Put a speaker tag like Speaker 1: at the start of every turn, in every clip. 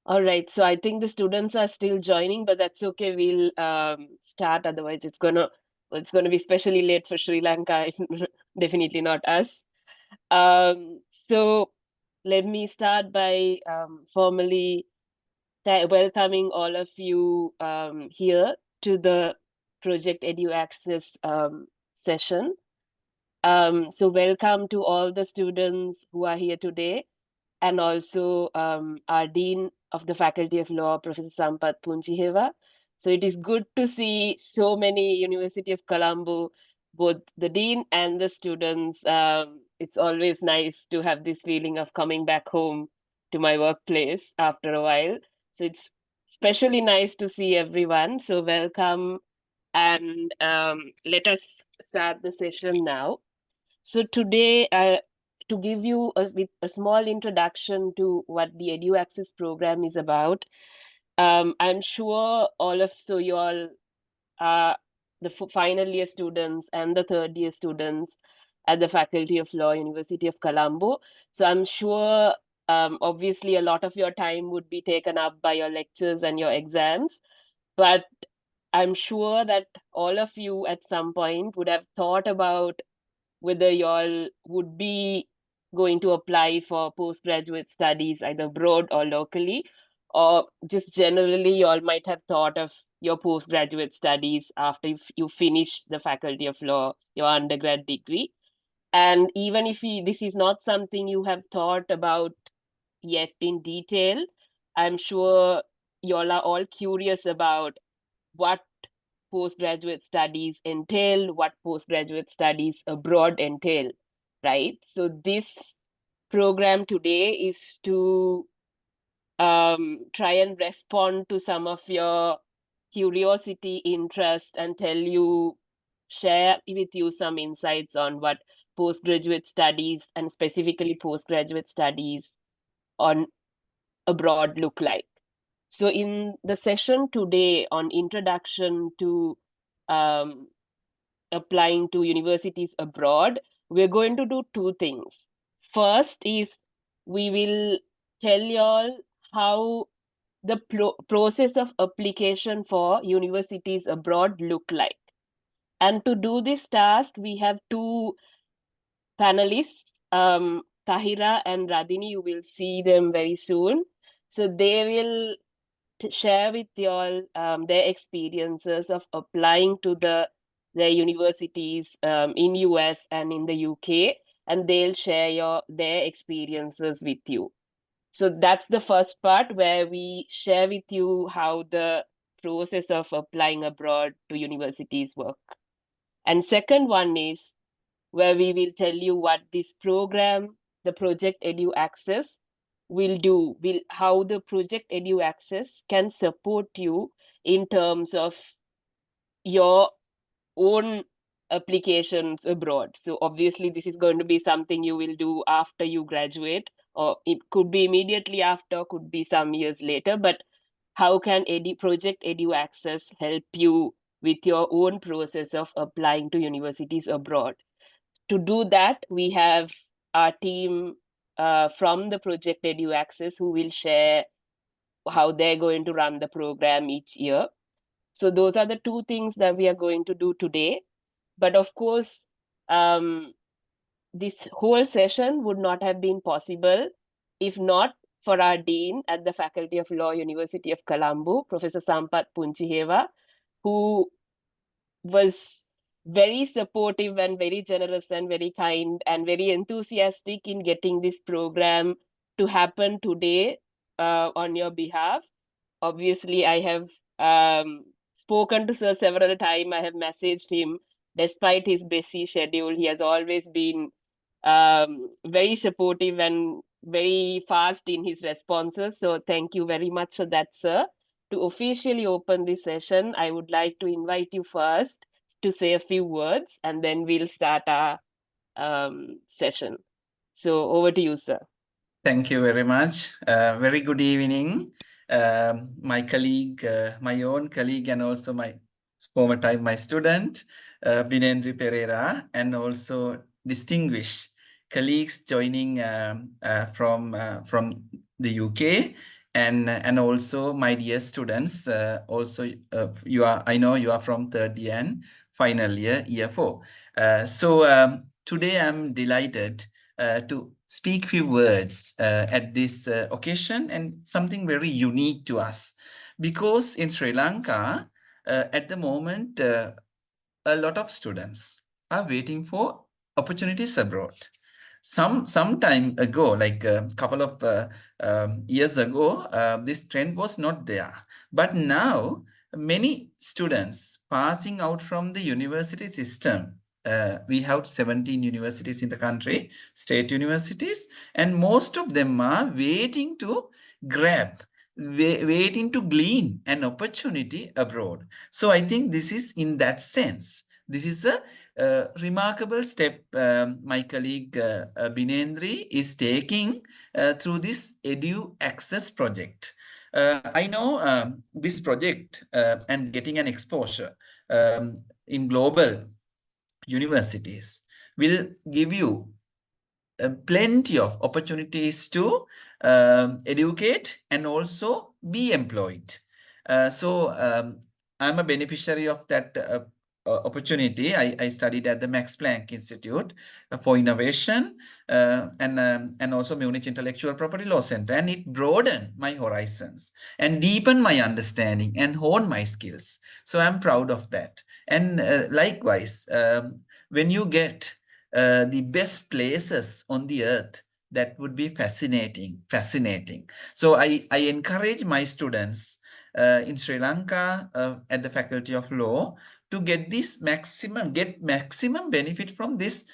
Speaker 1: All right, so I think the students are still joining, but that's okay. We'll start. Otherwise, it's gonna be especially late for Sri Lanka. Definitely not us. So let me start by formally welcoming all of you here to the Project EduAccess session. So welcome to all the students who are here today, and also our Dean of the Faculty of Law, Professor Sampath Punchiheva. So it is good to see so many University of Colombo, both the Dean and the students. It's always nice to have this feeling of coming back home to my workplace after a while. So it's especially nice to see everyone. So welcome, and let us start the session now. So today, to give you with a small introduction to what the EduAccess program is about, I'm sure you all are the final year students and the third year students at the Faculty of Law, University of Colombo. So I'm sure, obviously, a lot of your time would be taken up by your lectures and your exams, but I'm sure that all of you at some point would have thought about whether y'all would be going to apply for postgraduate studies either abroad or locally, or just generally y'all might have thought of your postgraduate studies after you finish the Faculty of Law, your undergrad degree. And even if this is not something you have thought about yet in detail, I'm sure y'all are all curious about what postgraduate studies entail, what postgraduate studies abroad entail, right? So this program today is to try and respond to some of your curiosity, interest, and share with you some insights on what postgraduate studies and specifically postgraduate studies on abroad look like. So in the session today on introduction to um, applying to universities abroad, we're going to do two things. First is we will tell y'all how the process of application for universities abroad look like. And to do this task, we have two panelists, Thahira and Radhini. You will see them very soon. So they will share with you all their experiences of applying to their universities in US and in the UK, and they'll share their experiences with you. So that's the first part where we share with you how the process of applying abroad to universities work. And second one is where we will tell you what this program, the Project EduAccess, how the Project EduAccess can support you in terms of your own applications abroad. So obviously this is going to be something you will do after you graduate, or it could be immediately after, could be some years later, but how can Project EduAccess help you with your own process of applying to universities abroad? To do that, we have our team from the Project EduAccess who will share how they're going to run the program each year. So those are the two things that we are going to do today. But of course, this whole session would not have been possible if not for our dean at the Faculty of Law, University of Colombo, Professor Sampath Punchiheva, who was very supportive and very generous and very kind and very enthusiastic in getting this program to happen today on your behalf. Obviously, I have spoken to Sir several times. I have messaged him. Despite his busy schedule, he has always been very supportive and very fast in his responses. So thank you very much for that, sir. To officially open this session, I would like to invite you first to say a few words, and then we'll start our session. So over to you, sir.
Speaker 2: Thank you very much. Very good evening. My colleague, my own colleague, and also my former time, my student, Binendri Pereira, and also distinguished colleagues joining from the UK, and also my dear students. Also, I know you are from third year and final year 4. So today I'm delighted to speak few words at this occasion, and something very unique to us, because in Sri Lanka at the moment a lot of students are waiting for opportunities abroad. Some time ago, like a couple of years ago, this trend was not there. But now many students passing out from the university system. We have 17 universities in the country, state universities, and most of them are waiting to grab, waiting to glean an opportunity abroad. So I think this is, in that sense, this is a remarkable step my colleague Binendri is taking through this EduAccess project. I know this project and getting an exposure in global universities will give you plenty of opportunities to educate and also be employed. So I'm a beneficiary of that opportunity. I studied at the Max Planck Institute for Innovation and also Munich Intellectual Property Law Center, and it broadened my horizons and deepened my understanding and honed my skills. So I'm proud of that. And likewise, when you get the best places on the earth, that would be fascinating. So I encourage my students in Sri Lanka at the Faculty of Law to get maximum benefit from this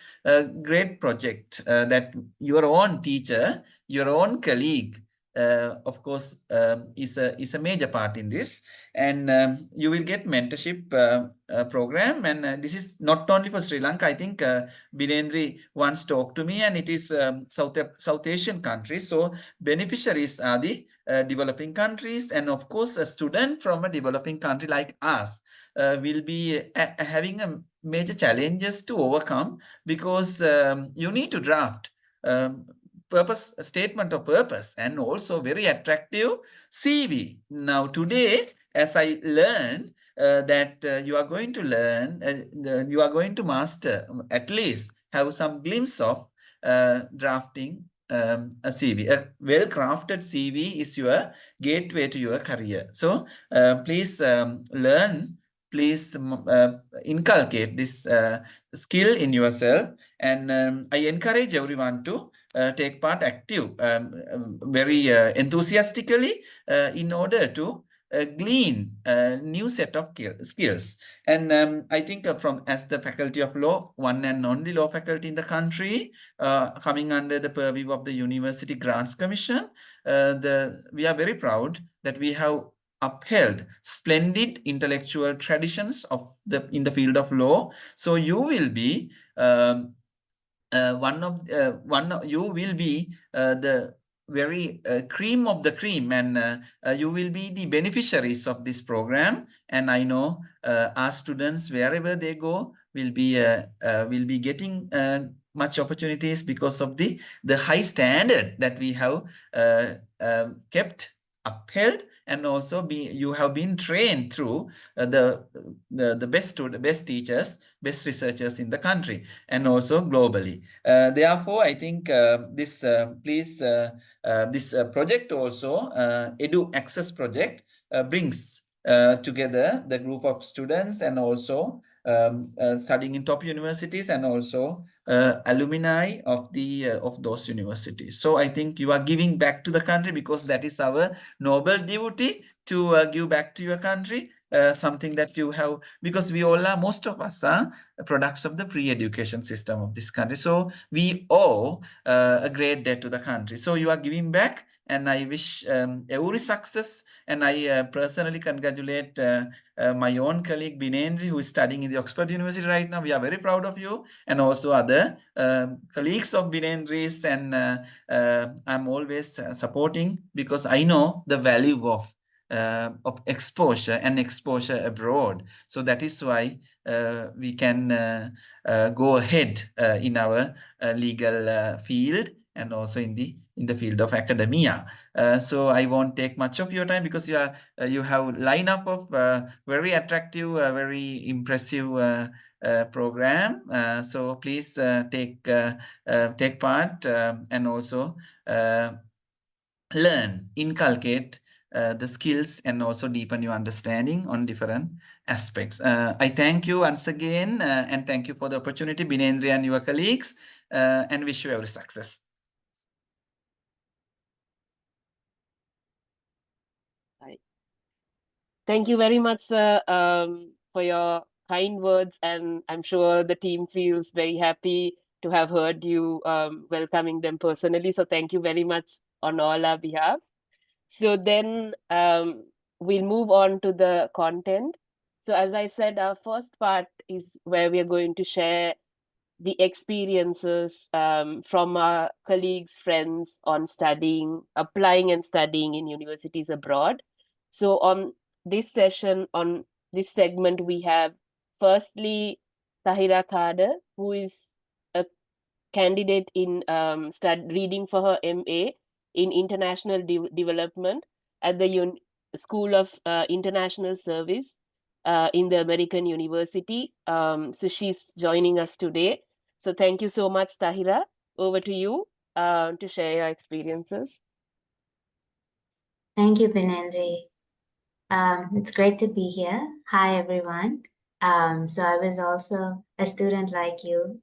Speaker 2: great project that your own teacher, your own colleague, of course, is a major part in this. And you will get mentorship program, and this is not only for Sri Lanka. I think Birendri once talked to me, and it is South Asian countries. So beneficiaries are the developing countries, and of course a student from a developing country like us will be having a major challenges to overcome, because you need to draft statement of purpose and also very attractive CV. Now today, as I learned that you are going to learn, you are going to master, at least have some glimpse of drafting a CV. A well-crafted CV is your gateway to your career. So please learn, please inculcate this skill in yourself, and I encourage everyone to take part active, very enthusiastically, in order to glean a new set of skills. And I think from as the Faculty of Law, one and only law faculty in the country, coming under the purview of the University Grants Commission, we are very proud that we have upheld splendid intellectual traditions in the field of law. So you will be you will be the very cream of the cream, and you will be the beneficiaries of this program. And I know our students, wherever they go, will be getting much opportunities because of the high standard that we have kept upheld, and also you have been trained through the best teachers, best researchers in the country, and also globally. Therefore, I think this project also, EduAccess project, brings together the group of students, and also studying in top universities, and also alumni of those universities. So I think you are giving back to the country, because that is our noble duty, to give back to your country something that you have, because we all are, most of us are products of the free education system of this country. So we owe a great debt to the country. So you are giving back, and I wish every success. And I personally congratulate my own colleague Binendri, who is studying in the Oxford University right now. We are very proud of you, and also other colleagues of Binendri's, and I'm always supporting, because I know the value of of exposure and exposure abroad. So that is why we can go ahead in our legal field and also in the field of academia. So I won't take much of your time because you have lineup of very attractive, very impressive program. So please take part and also learn, inculcate the skills and also deepen your understanding on different aspects. I thank you once again and thank you for the opportunity, Binendri and your colleagues, and wish you every success.
Speaker 1: Thank you very much, sir, for your kind words, and I'm sure the team feels very happy to have heard you welcoming them personally. So thank you very much on all our behalf. So then we'll move on to the content. So as I said, our first part is where we are going to share the experiences from our colleagues, friends on applying and studying in universities abroad. So on this session, on this segment, we have firstly Thahira Cader, who is a candidate in reading for her MA in International Development at the School of International Service in the American University. So she's joining us today. So thank you so much, Thahira. Over to you to share your experiences.
Speaker 3: Thank you, Binendri. It's great to be here. Hi, everyone. So I was also a student like you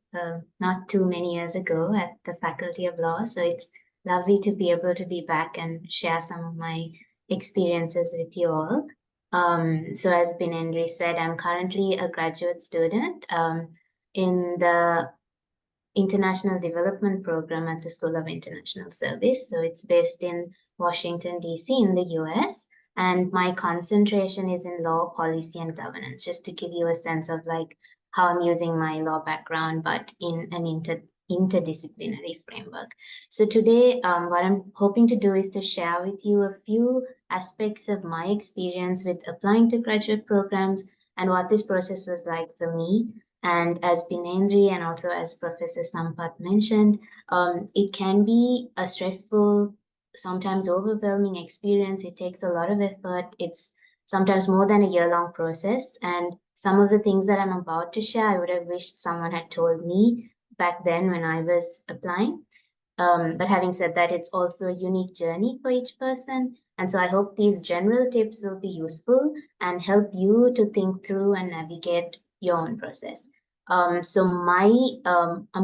Speaker 3: not too many years ago at the Faculty of Law. So it's lovely to be able to be back and share some of my experiences with you all. So as Binendri said, I'm currently a graduate student in the International Development Program at the School of International Service. So it's based in Washington, D.C. in the US. And my concentration is in law, policy, and governance, just to give you a sense of like how I'm using my law background, but in an interdisciplinary framework. So today, what I'm hoping to do is to share with you a few aspects of my experience with applying to graduate programs and what this process was like for me. And as Binendri and also as Professor Sampath mentioned, it can be a stressful, sometimes overwhelming experience. It takes a lot of effort. It's sometimes more than a year-long process. And some of the things that I'm about to share, I would have wished someone had told me back then when I was applying. But having said that, it's also a unique journey for each person. And so I hope these general tips will be useful and help you to think through and navigate your own process. I'm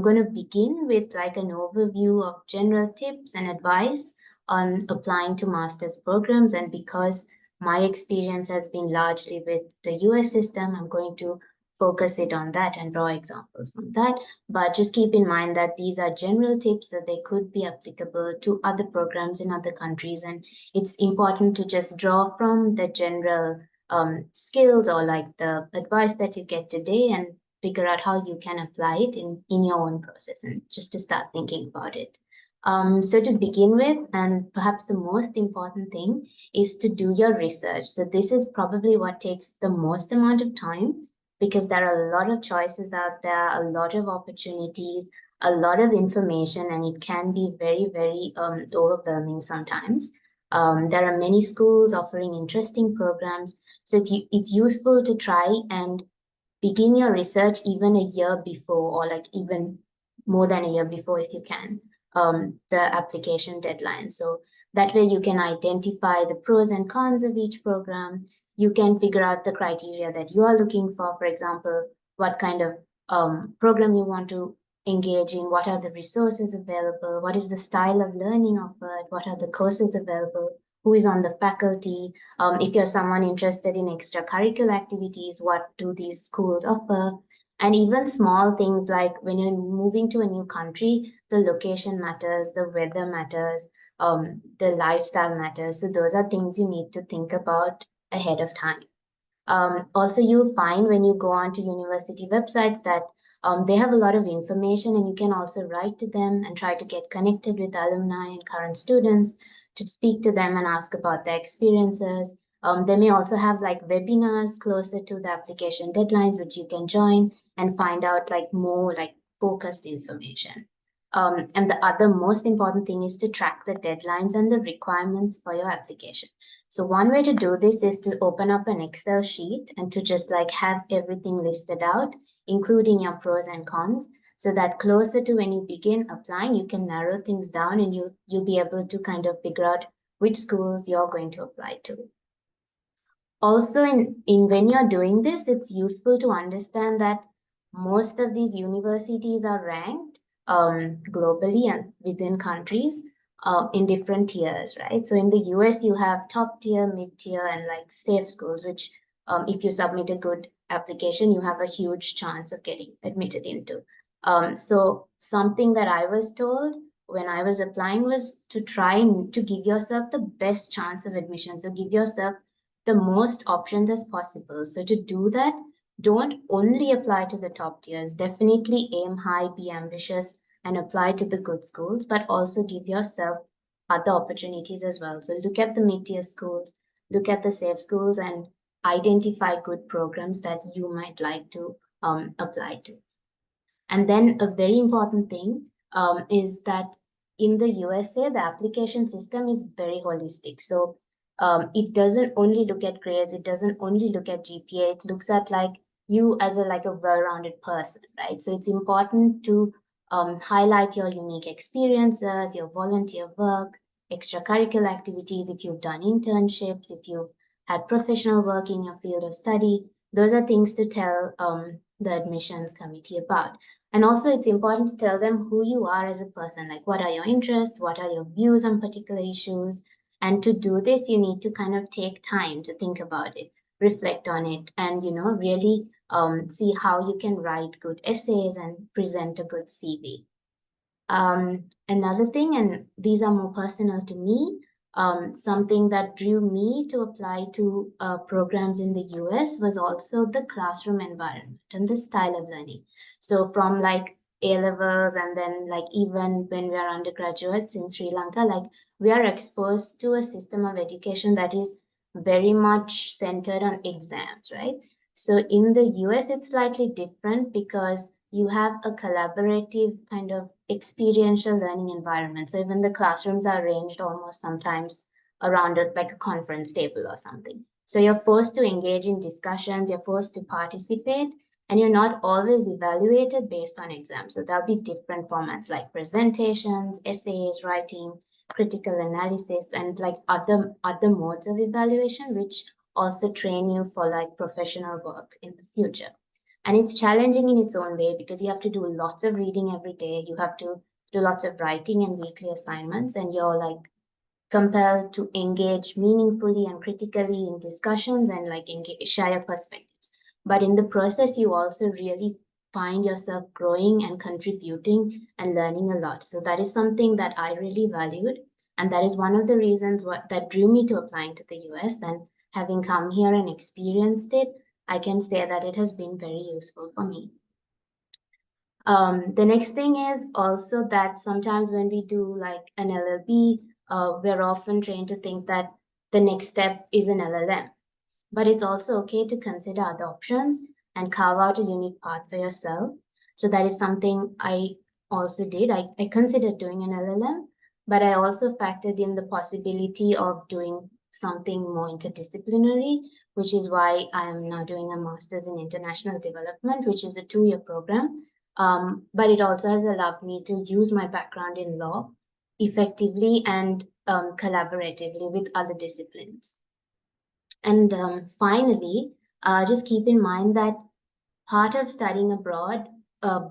Speaker 3: going to begin with like an overview of general tips and advice on applying to master's programs. And because my experience has been largely with the US system, I'm going to focus it on that and draw examples from that. But just keep in mind that these are general tips, so they could be applicable to other programs in other countries. And it's important to just draw from the general skills or like the advice that you get today and figure out how you can apply it in your own process and just to start thinking about it. So to begin with, and perhaps the most important thing is to do your research. So this is probably what takes the most amount of time because there are a lot of choices out there, a lot of opportunities, a lot of information, and it can be very, very overwhelming sometimes. There are many schools offering interesting programs. So it's useful to try and begin your research even a year before, or like even more than a year before if you can, the application deadline. So that way you can identify the pros and cons of each program. You can figure out the criteria that you are looking for example, what kind of program you want to engage in, what are the resources available, what is the style of learning offered, what are the courses available, who is on the faculty. If you're someone interested in extracurricular activities, what do these schools offer? And even small things like when you're moving to a new country, the location matters, the weather matters, the lifestyle matters. So those are things you need to think about ahead of time. Also, you'll find when you go onto university websites that they have a lot of information, and you can also write to them and try to get connected with alumni and current students to speak to them and ask about their experiences. They may also have like webinars closer to the application deadlines, which you can join and find out like more like focused information. And the other most important thing is to track the deadlines and the requirements for your application. So one way to do this is to open up an Excel sheet and to just like have everything listed out, including your pros and cons, so that closer to when you begin applying, you can narrow things down and you'll be able to kind of figure out which schools you're going to apply to. Also, in when you're doing this, it's useful to understand that most of these universities are ranked globally and within countries in different tiers, right? So in the US, you have top tier, mid tier, and like safe schools, which if you submit a good application, you have a huge chance of getting admitted into. So something that I was told when I was applying was to try to give yourself the best chance of admission. So give yourself the most options as possible. So to do that, don't only apply to the top tiers. Definitely aim high, be ambitious, and apply to the good schools, but also give yourself other opportunities as well. So look at the mid-tier schools, look at the safe schools, and identify good programs that you might like to apply to. And then a very important thing is that in the USA, the application system is very holistic. So it doesn't only look at grades, it doesn't only look at GPA, it looks at like you as a well-rounded person, right? So it's important to highlight your unique experiences, your volunteer work, extracurricular activities, if you've done internships, if you've had professional work in your field of study. Those are things to tell the admissions committee about. And also it's important to tell them who you are as a person, like what are your interests, what are your views on particular issues. And to do this, you need to kind of take time to think about it, reflect on it, and, really see how you can write good essays and present a good CV. Another thing, and these are more personal to me, something that drew me to apply to programs in the US was also the classroom environment and the style of learning. So from like A-levels and then like even when we are undergraduates in Sri Lanka, like we are exposed to a system of education that is very much centered on exams, right? So in the US, it's slightly different because you have a collaborative kind of experiential learning environment. So even the classrooms are arranged almost sometimes around it like a conference table or something. So you're forced to engage in discussions, you're forced to participate, and you're not always evaluated based on exams. So there'll be different formats like presentations, essays, writing, critical analysis, and like other modes of evaluation, which also train you for like professional work in the future. And it's challenging in its own way because you have to do lots of reading every day. You have to do lots of writing and weekly assignments, and you're like compelled to engage meaningfully and critically in discussions and like share your perspectives. But in the process, you also really find yourself growing and contributing and learning a lot. So that is something that I really valued. And that is one of the reasons that drew me to applying to the US. And having come here and experienced it, I can say that it has been very useful for me. The next thing is also that sometimes when we do like an LLB, we're often trained to think that the next step is an LLM. But it's also okay to consider other options and carve out a unique path for yourself. So that is something I also did. I considered doing an LLM, but I also factored in the possibility of doing something more interdisciplinary, which is why I am now doing a master's in international development, which is a 2-year program. But it also has allowed me to use my background in law effectively and collaboratively with other disciplines. And finally, just keep in mind that part of studying abroad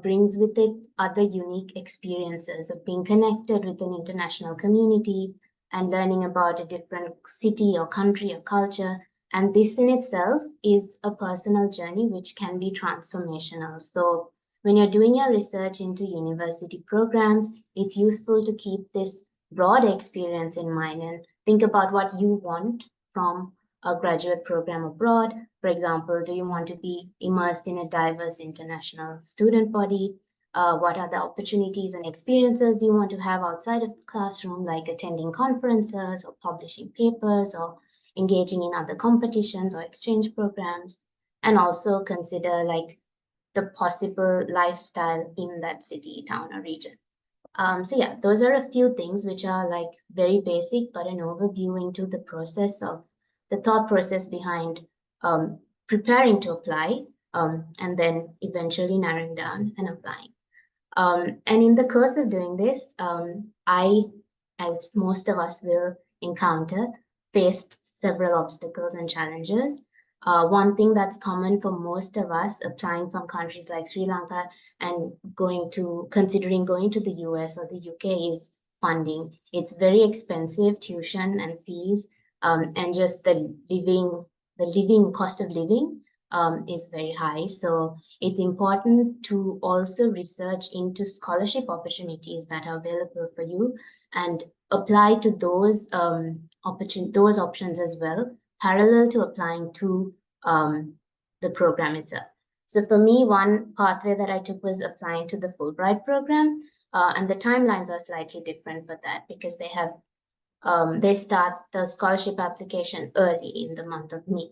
Speaker 3: brings with it other unique experiences of being connected with an international community and learning about a different city or country or culture. And this in itself is a personal journey which can be transformational. So when you're doing your research into university programs, it's useful to keep this broad experience in mind and think about what you want from a graduate program abroad. For example, do you want to be immersed in a diverse international student body? What are the opportunities and experiences do you want to have outside of the classroom, like attending conferences or publishing papers or engaging in other competitions or exchange programs, and also consider like the possible lifestyle in that city, town, or region. So yeah, those are a few things which are like very basic, but an overview into the process of the thought process behind preparing to apply, and then eventually narrowing down and applying. And in the course of doing this, I, as most of us will encounter, faced several obstacles and challenges. One thing that's common for most of us applying from countries like Sri Lanka and considering going to the US or the UK is funding. It's very expensive, tuition and fees, and just the cost of living is very high. So it's important to also research into scholarship opportunities that are available for you and apply to those options as well, parallel to applying to the program itself. So for me, one pathway that I took was applying to the Fulbright program, and the timelines are slightly different for that because they start the scholarship application early in the month of May.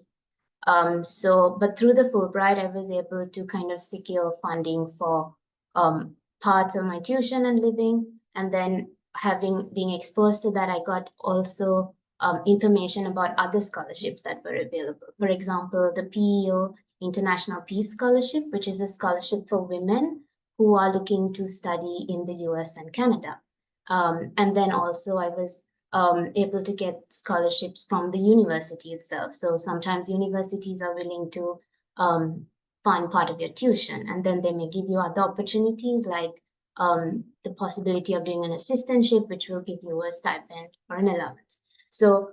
Speaker 3: But through the Fulbright, I was able to kind of secure funding for parts of my tuition and living, and then being exposed to that, I got also information about other scholarships that were available. For example, the PEO International Peace Scholarship, which is a scholarship for women who are looking to study in the US and Canada. And then also I was able to get scholarships from the university itself. So sometimes universities are willing to fund part of your tuition, and then they may give you other opportunities like the possibility of doing an assistantship, which will give you a stipend or an allowance. So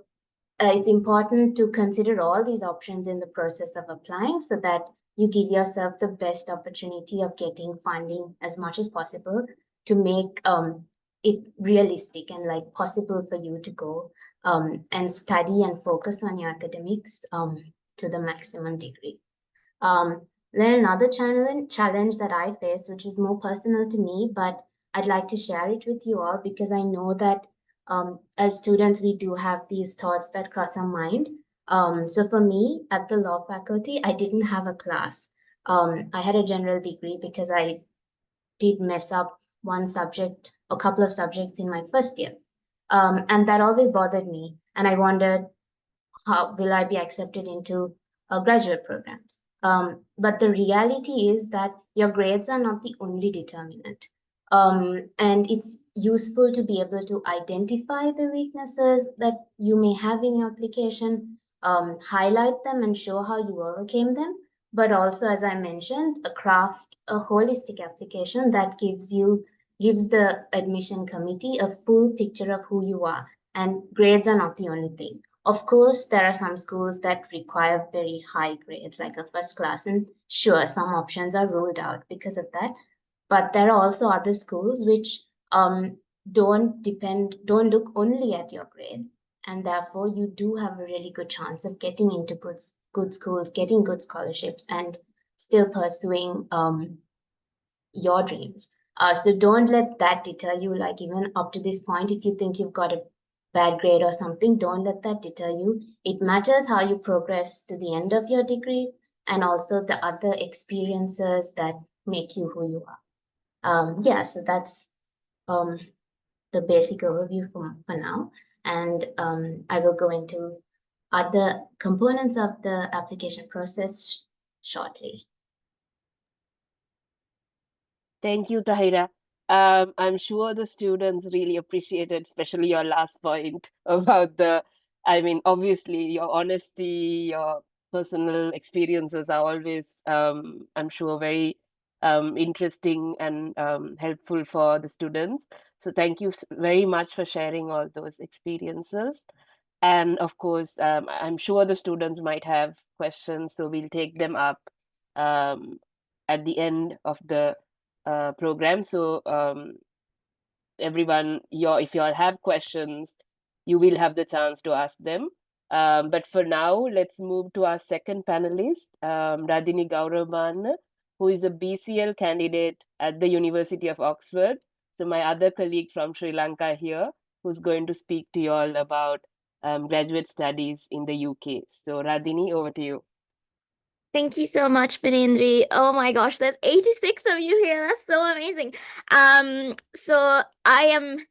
Speaker 3: it's important to consider all these options in the process of applying so that you give yourself the best opportunity of getting funding as much as possible to make it realistic and like possible for you to go and study and focus on your academics to the maximum degree. Then another challenge that I faced, which is more personal to me, but I'd like to share it with you all because I know that as students, we do have these thoughts that cross our mind. So for me, at the law faculty, I didn't have a class. I had a general degree because I did mess up one subject, a couple of subjects in my first year. And that always bothered me. And I wondered, how will I be accepted into graduate programs? But the reality is that your grades are not the only determinant. And it's useful to be able to identify the weaknesses that you may have in your application, highlight them and show how you overcame them. But also, as I mentioned, craft a holistic application that gives the admission committee a full picture of who you are. And grades are not the only thing. Of course, there are some schools that require very high grades, like a first class, and sure, some options are ruled out because of that. But there are also other schools which don't look only at your grade, and therefore you do have a really good chance of getting into good schools, getting good scholarships, and still pursuing your dreams. So don't let that deter you. Like even up to this point, if you think you've got a bad grade or something, don't let that deter you. It matters how you progress to the end of your degree and also the other experiences that make you who you are. Yeah, so that's the basic overview for now. And I will go into other components of the application process shortly.
Speaker 1: Thank you, Thahira. I'm sure the students really appreciated, especially your last point about obviously your honesty, your personal experiences are always, I'm sure, very interesting and helpful for the students. So thank you very much for sharing all those experiences. And of course, I'm sure the students might have questions, so we'll take them up at the end of the program. So everyone, if you all have questions, you will have the chance to ask them. But for now, let's move to our second panelist, Radhini Gawarammana, who is a BCL candidate at the University of Oxford. So my other colleague from Sri Lanka here, who's going to speak to you all about graduate studies in the UK. So Radhini, over to you.
Speaker 4: Thank you so much, Binindri. Oh my gosh, there's 86 of you here. That's so amazing. So I am,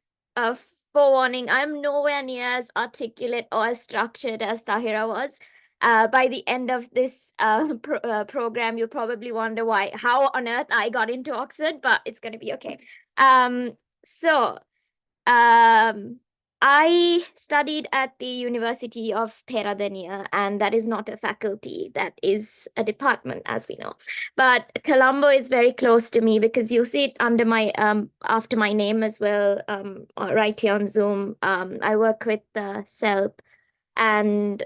Speaker 4: forewarning, I'm nowhere near as articulate or as structured as Thahira was. By the end of this program, you'll probably wonder how on earth I got into Oxford, but it's going to be okay. So I studied at the University of Peradeniya, and that is not a faculty, that is a department, as we know. But Colombo is very close to me because you'll see it under my after my name as well, right here on Zoom. I work with SELP, and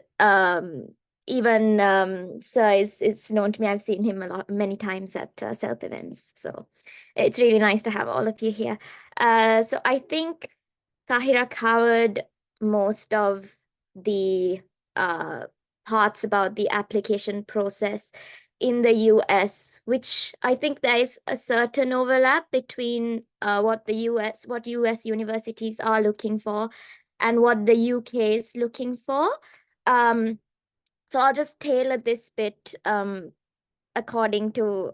Speaker 4: even Sir is known to me. I've seen him many times at SELP events. So it's really nice to have all of you here. So I think Thahira covered most of the parts about the application process in the US, which I think there is a certain overlap between what US universities are looking for and what the UK is looking for. So I'll just tailor this bit according to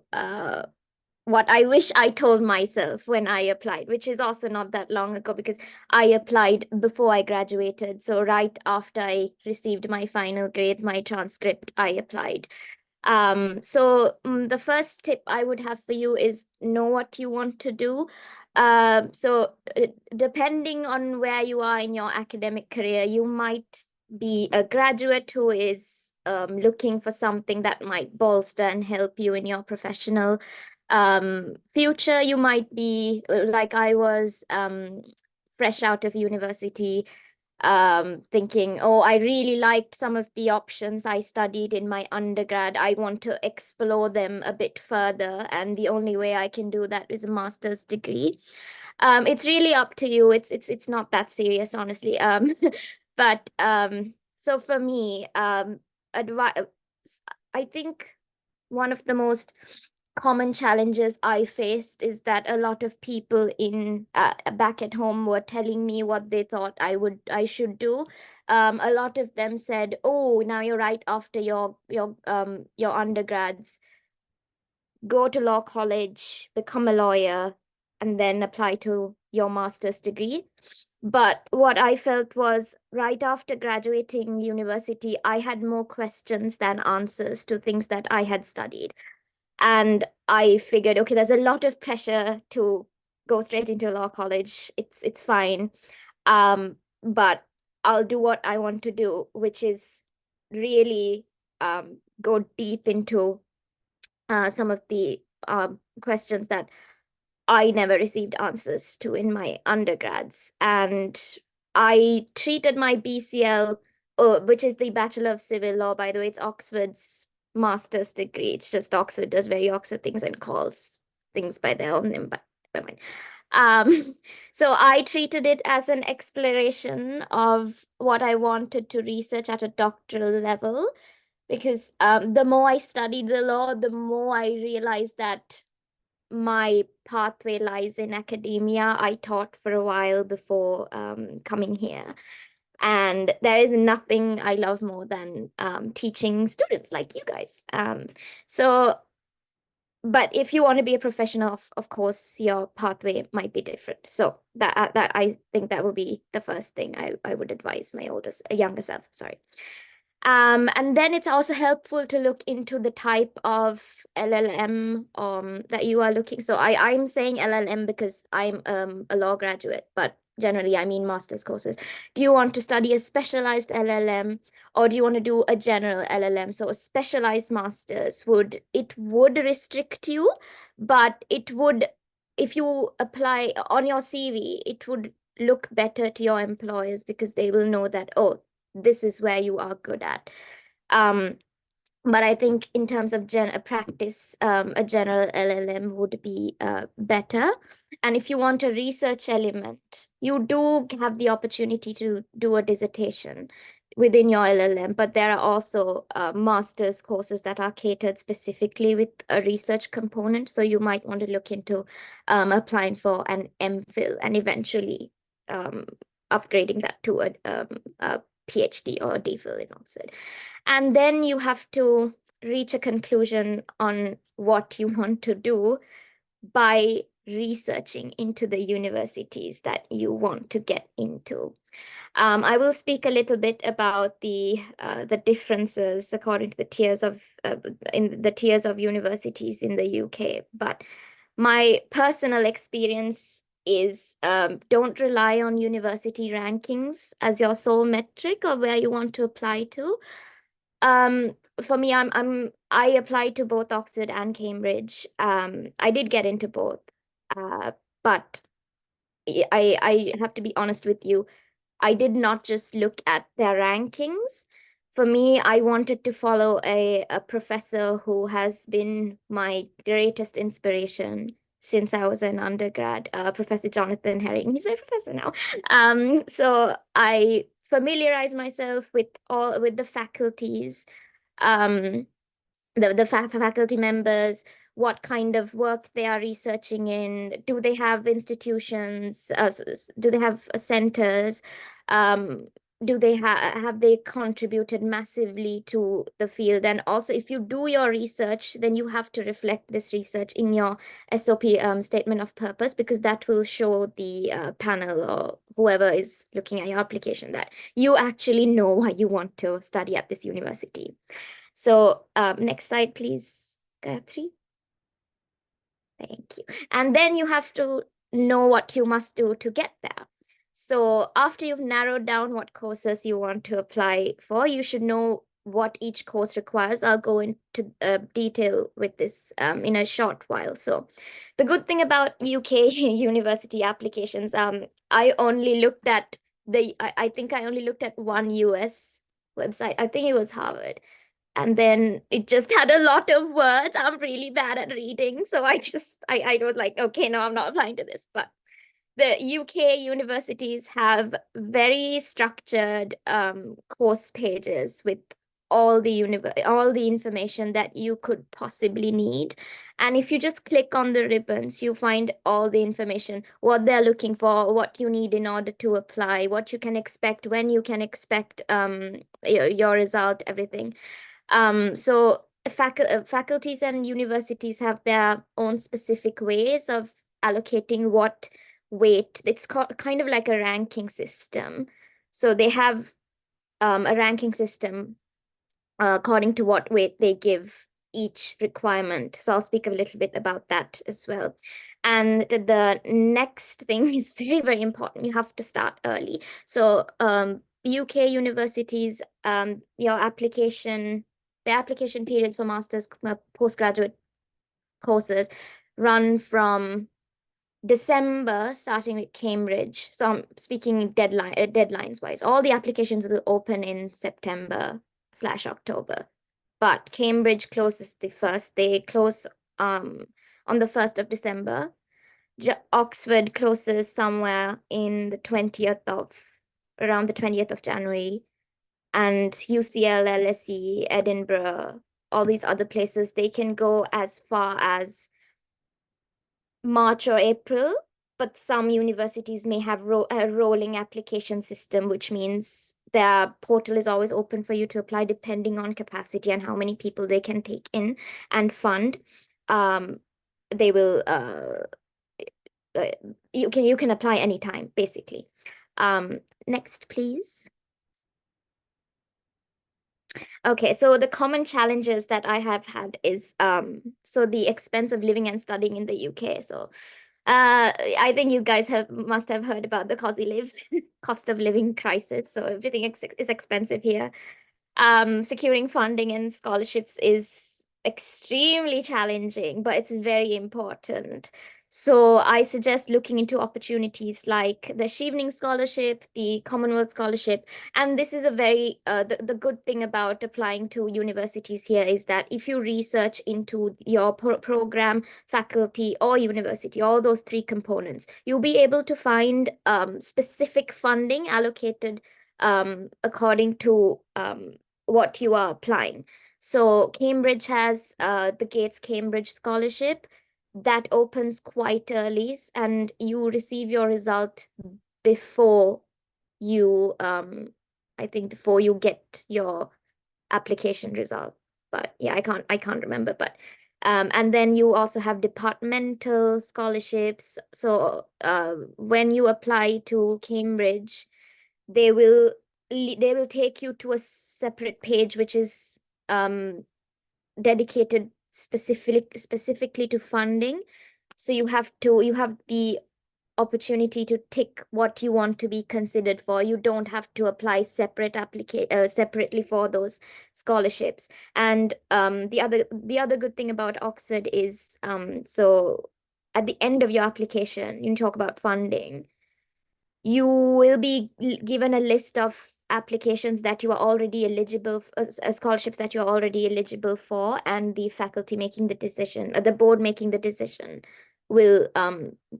Speaker 4: what I wish I told myself when I applied, which is also not that long ago because I applied before I graduated. So right after I received my final grades, my transcript, I applied. So the first tip I would have for you is know what you want to do. So depending on where you are in your academic career, you might be a graduate who is looking for something that might bolster and help you in your professional future. You might be like I was, fresh out of university, thinking, oh, I really liked some of the options I studied in my undergrad. I want to explore them a bit further, and the only way I can do that is a master's degree. It's really up to you. It's not that serious, honestly. But so for me, I think one of the most common challenges I faced is that a lot of people in back at home were telling me what they thought I should do. A lot of them said, "Oh, now you're right after your undergrads. Go to law college, become a lawyer, and then apply to your master's degree." But what I felt was right after graduating university, I had more questions than answers to things that I had studied. And I figured, okay, there's a lot of pressure to go straight into law college. It's fine. But I'll do what I want to do, which is really go deep into some of the questions that I never received answers to in my undergrads. And I treated my BCL, which is the Bachelor of Civil Law, by the way, it's Oxford's master's degree. It's just Oxford does very Oxford things and calls things by their own name, but never mind. So I treated it as an exploration of what I wanted to research at a doctoral level, because the more I studied the law, the more I realized that my pathway lies in academia. I taught for a while before coming here. And there is nothing I love more than teaching students like you guys. But if you want to be a professional, of course, your pathway might be different. So that I think that would be the first thing I would advise my younger self. Sorry. And then it's also helpful to look into the type of LLM that you are looking. So I'm saying LLM because I'm a law graduate, but generally I mean master's courses. Do you want to study a specialized LLM, or do you want to do a general LLM? So a specialized master's would restrict you, but it would, if you apply on your CV, it would look better to your employers because they will know that, oh, this is where you are good at. But I think in terms of practice, a general LLM would be better. And if you want a research element, you do have the opportunity to do a dissertation within your LLM, but there are also master's courses that are catered specifically with a research component. So you might want to look into applying for an MPhil and eventually upgrading that to a PhD or DPhil in Oxford. And then you have to reach a conclusion on what you want to do by researching into the universities that you want to get into. I will speak a little bit about the differences according to the tiers of in the tiers of universities in the UK. But my personal experience is don't rely on university rankings as your sole metric of where you want to apply to. For me, I applied to both Oxford and Cambridge. I did get into both, but I have to be honest with you. I did not just look at their rankings. For me, I wanted to follow a professor who has been my greatest inspiration since I was an undergrad, Professor Jonathan Herring. He's my professor now. So I familiarized myself with the faculties, the faculty members, what kind of work they are researching in. Do they have institutions? Do they have centers? Do they have they contributed massively to the field? And also, if you do your research, then you have to reflect this research in your SOP statement of purpose, because that will show the panel or whoever is looking at your application that you actually know why you want to study at this university. So next slide, please, Gayatri. Thank you. And then you have to know what you must do to get there. So after you've narrowed down what courses you want to apply for, you should know what each course requires. I'll go into detail with this in a short while. So the good thing about UK university applications, I only looked at I think I only looked at one US website. I think it was Harvard. And then it just had a lot of words. I'm really bad at reading. So I was like, okay, no, I'm not applying to this. But the UK universities have very structured course pages with all the information that you could possibly need. And if you just click on the ribbons, you find all the information, what they're looking for, what you need in order to apply, what you can expect, when you can expect your result, everything. So faculties and universities have their own specific ways of allocating what weight. It's kind of like a ranking system. So they have a ranking system according to what weight they give each requirement. So I'll speak a little bit about that as well. And the next thing is very, very important. You have to start early. So UK universities, your application periods for master's, postgraduate courses run from December, starting with Cambridge. So I'm speaking deadlines wise. All the applications will open in September/October, but Cambridge closes the first. They close on the 1st of December. Oxford closes somewhere in around the 20th of January. And UCL, LSE, Edinburgh, all these other places, they can go as far as March or April, but some universities may have a rolling application system, which means their portal is always open for you to apply depending on capacity and how many people they can take in and fund. They will you can apply anytime, basically. Next, please. Okay, so the common challenges that I have had is so the expense of living and studying in the UK. So I think you guys must have heard about the cost of living crisis. So everything is expensive here. Securing funding and scholarships is extremely challenging, but it's very important. So I suggest looking into opportunities like the Chevening Scholarship, the Commonwealth Scholarship. And this is a very, the good thing about applying to universities here is that if you research into your program, faculty, or university, all those three components, you'll be able to find specific funding allocated according to what you are applying. So Cambridge has the Gates Cambridge Scholarship that opens quite early, and you receive your result before you I think, before you get your application result. But yeah, I can't remember. But and then you also have departmental scholarships. So when you apply to Cambridge, they will take you to a separate page which is dedicated specifically to funding. So you have the opportunity to tick what you want to be considered for. You don't have to apply separately for those scholarships. And the other good thing about Oxford is so at the end of your application, you talk about funding, you will be given a list of applications that you are already eligible scholarships that you are already eligible for, and the faculty making the decision, the board making the decision, will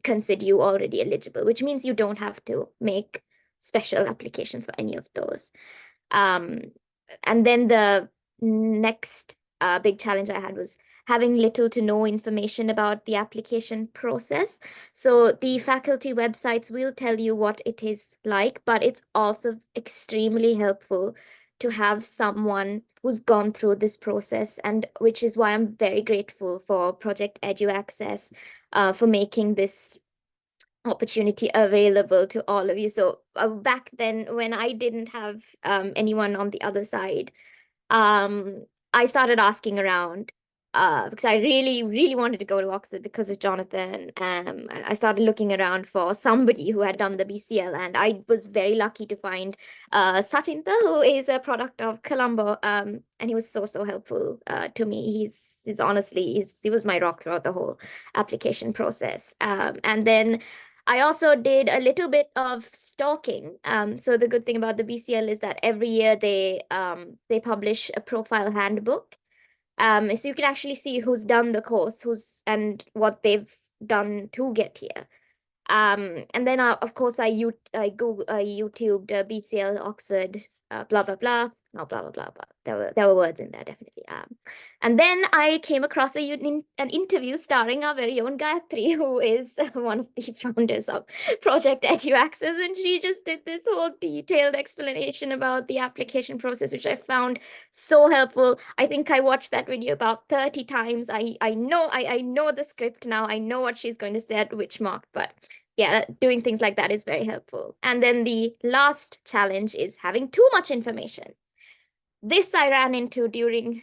Speaker 4: consider you already eligible, which means you don't have to make special applications for any of those. And then the next big challenge I had was having little to no information about the application process. So the faculty websites will tell you what it is like, but it's also extremely helpful to have someone who's gone through this process, and which is why I'm very grateful for Project EduAccess for making this opportunity available to all of you. So back then, when I didn't have anyone on the other side, I started asking around because I really wanted to go to Oxford because of Jonathan. I started looking around for somebody who had done the BCL, and I was very lucky to find Sachinta, who is a product of Colombo, and he was so helpful to me. He's honestly, he was my rock throughout the whole application process. And then I also did a little bit of stalking. So the good thing about the BCL is that every year they publish a profile handbook. So you can actually see who's done the course, and what they've done to get here. And then of course I YouTubed BCL Oxford, blah blah blah, no blah blah blah blah. There were words in there, definitely. And then I came across an interview starring our very own Gayatri, who is one of the founders of Project EduAccess, and she just did this whole detailed explanation about the application process, which I found so helpful. I think I watched that video about 30 times. I know the script now. I know what she's going to say at which mark, but yeah, doing things like that is very helpful. And then the last challenge is having too much information. This I ran into during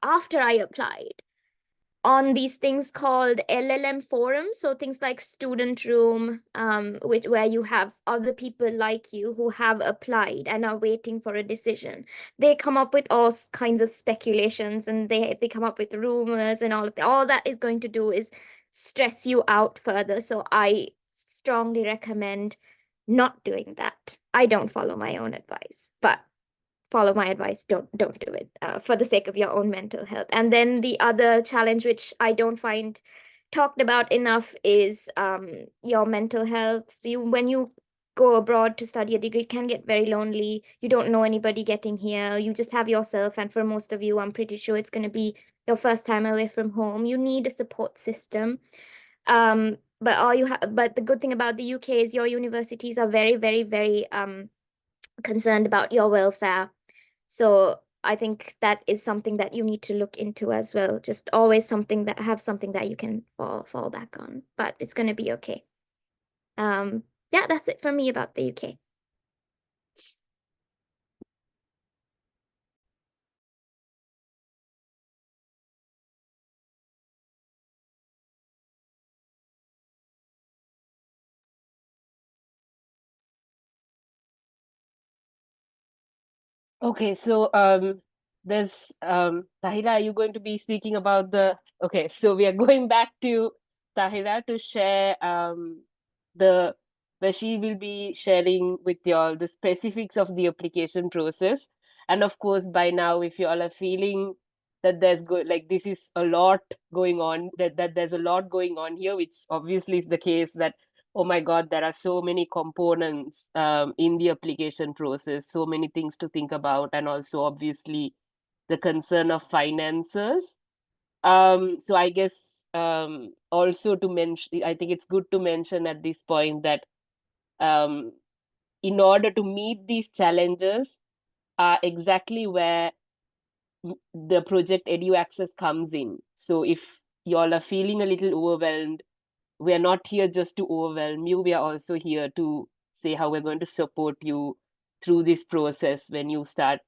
Speaker 4: after I applied on these things called LLM forums. So things like Student Room, where you have other people like you who have applied and are waiting for a decision. They come up with all kinds of speculations, and they come up with rumors, and all that is going to do is stress you out further. So I strongly recommend not doing that. I don't follow my own advice, but follow my advice. Don't do it for the sake of your own mental health. And then the other challenge, which I don't find talked about enough, is your mental health. So when you go abroad to study a degree, it can get very lonely. You don't know anybody getting here. You just have yourself, and for most of you, I'm pretty sure it's going to be your first time away from home. You need a support system. But the good thing about the UK is your universities are very, very, very concerned about your welfare. So I think that is something that you need to look into as well. Just always something that you can fall back on. But it's going to be okay. Yeah, that's it from me about the UK.
Speaker 1: Okay, so there's Thahira, are you going to be speaking about okay, so we are going back to Thahira to share where she will be sharing with y'all the specifics of the application process. And of course, by now, if you all are feeling that this is a lot going on, that there's a lot going on here, which obviously is the case, that oh my God, there are so many components in the application process, so many things to think about, and also obviously the concern of finances. So I guess also to mention, I think it's good to mention at this point that in order to meet these challenges, are exactly where the Project EduAccess comes in. So if y'all are feeling a little overwhelmed, we're not here just to overwhelm you. We are also here to say how we're going to support you through this process when you start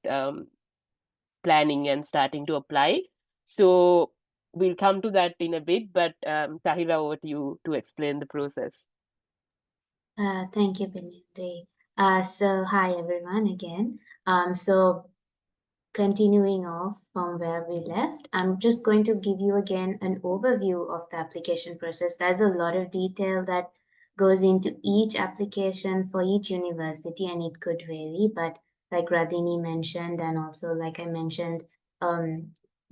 Speaker 1: planning and starting to apply. So we'll come to that in a bit, but Thahira, over to you to explain the process.
Speaker 3: Thank you, Binindri. So hi everyone again. So continuing off from where we left, I'm just going to give you again an overview of the application process. There's a lot of detail that goes into each application for each university, and it could vary, but like Radhini mentioned, and also like I mentioned,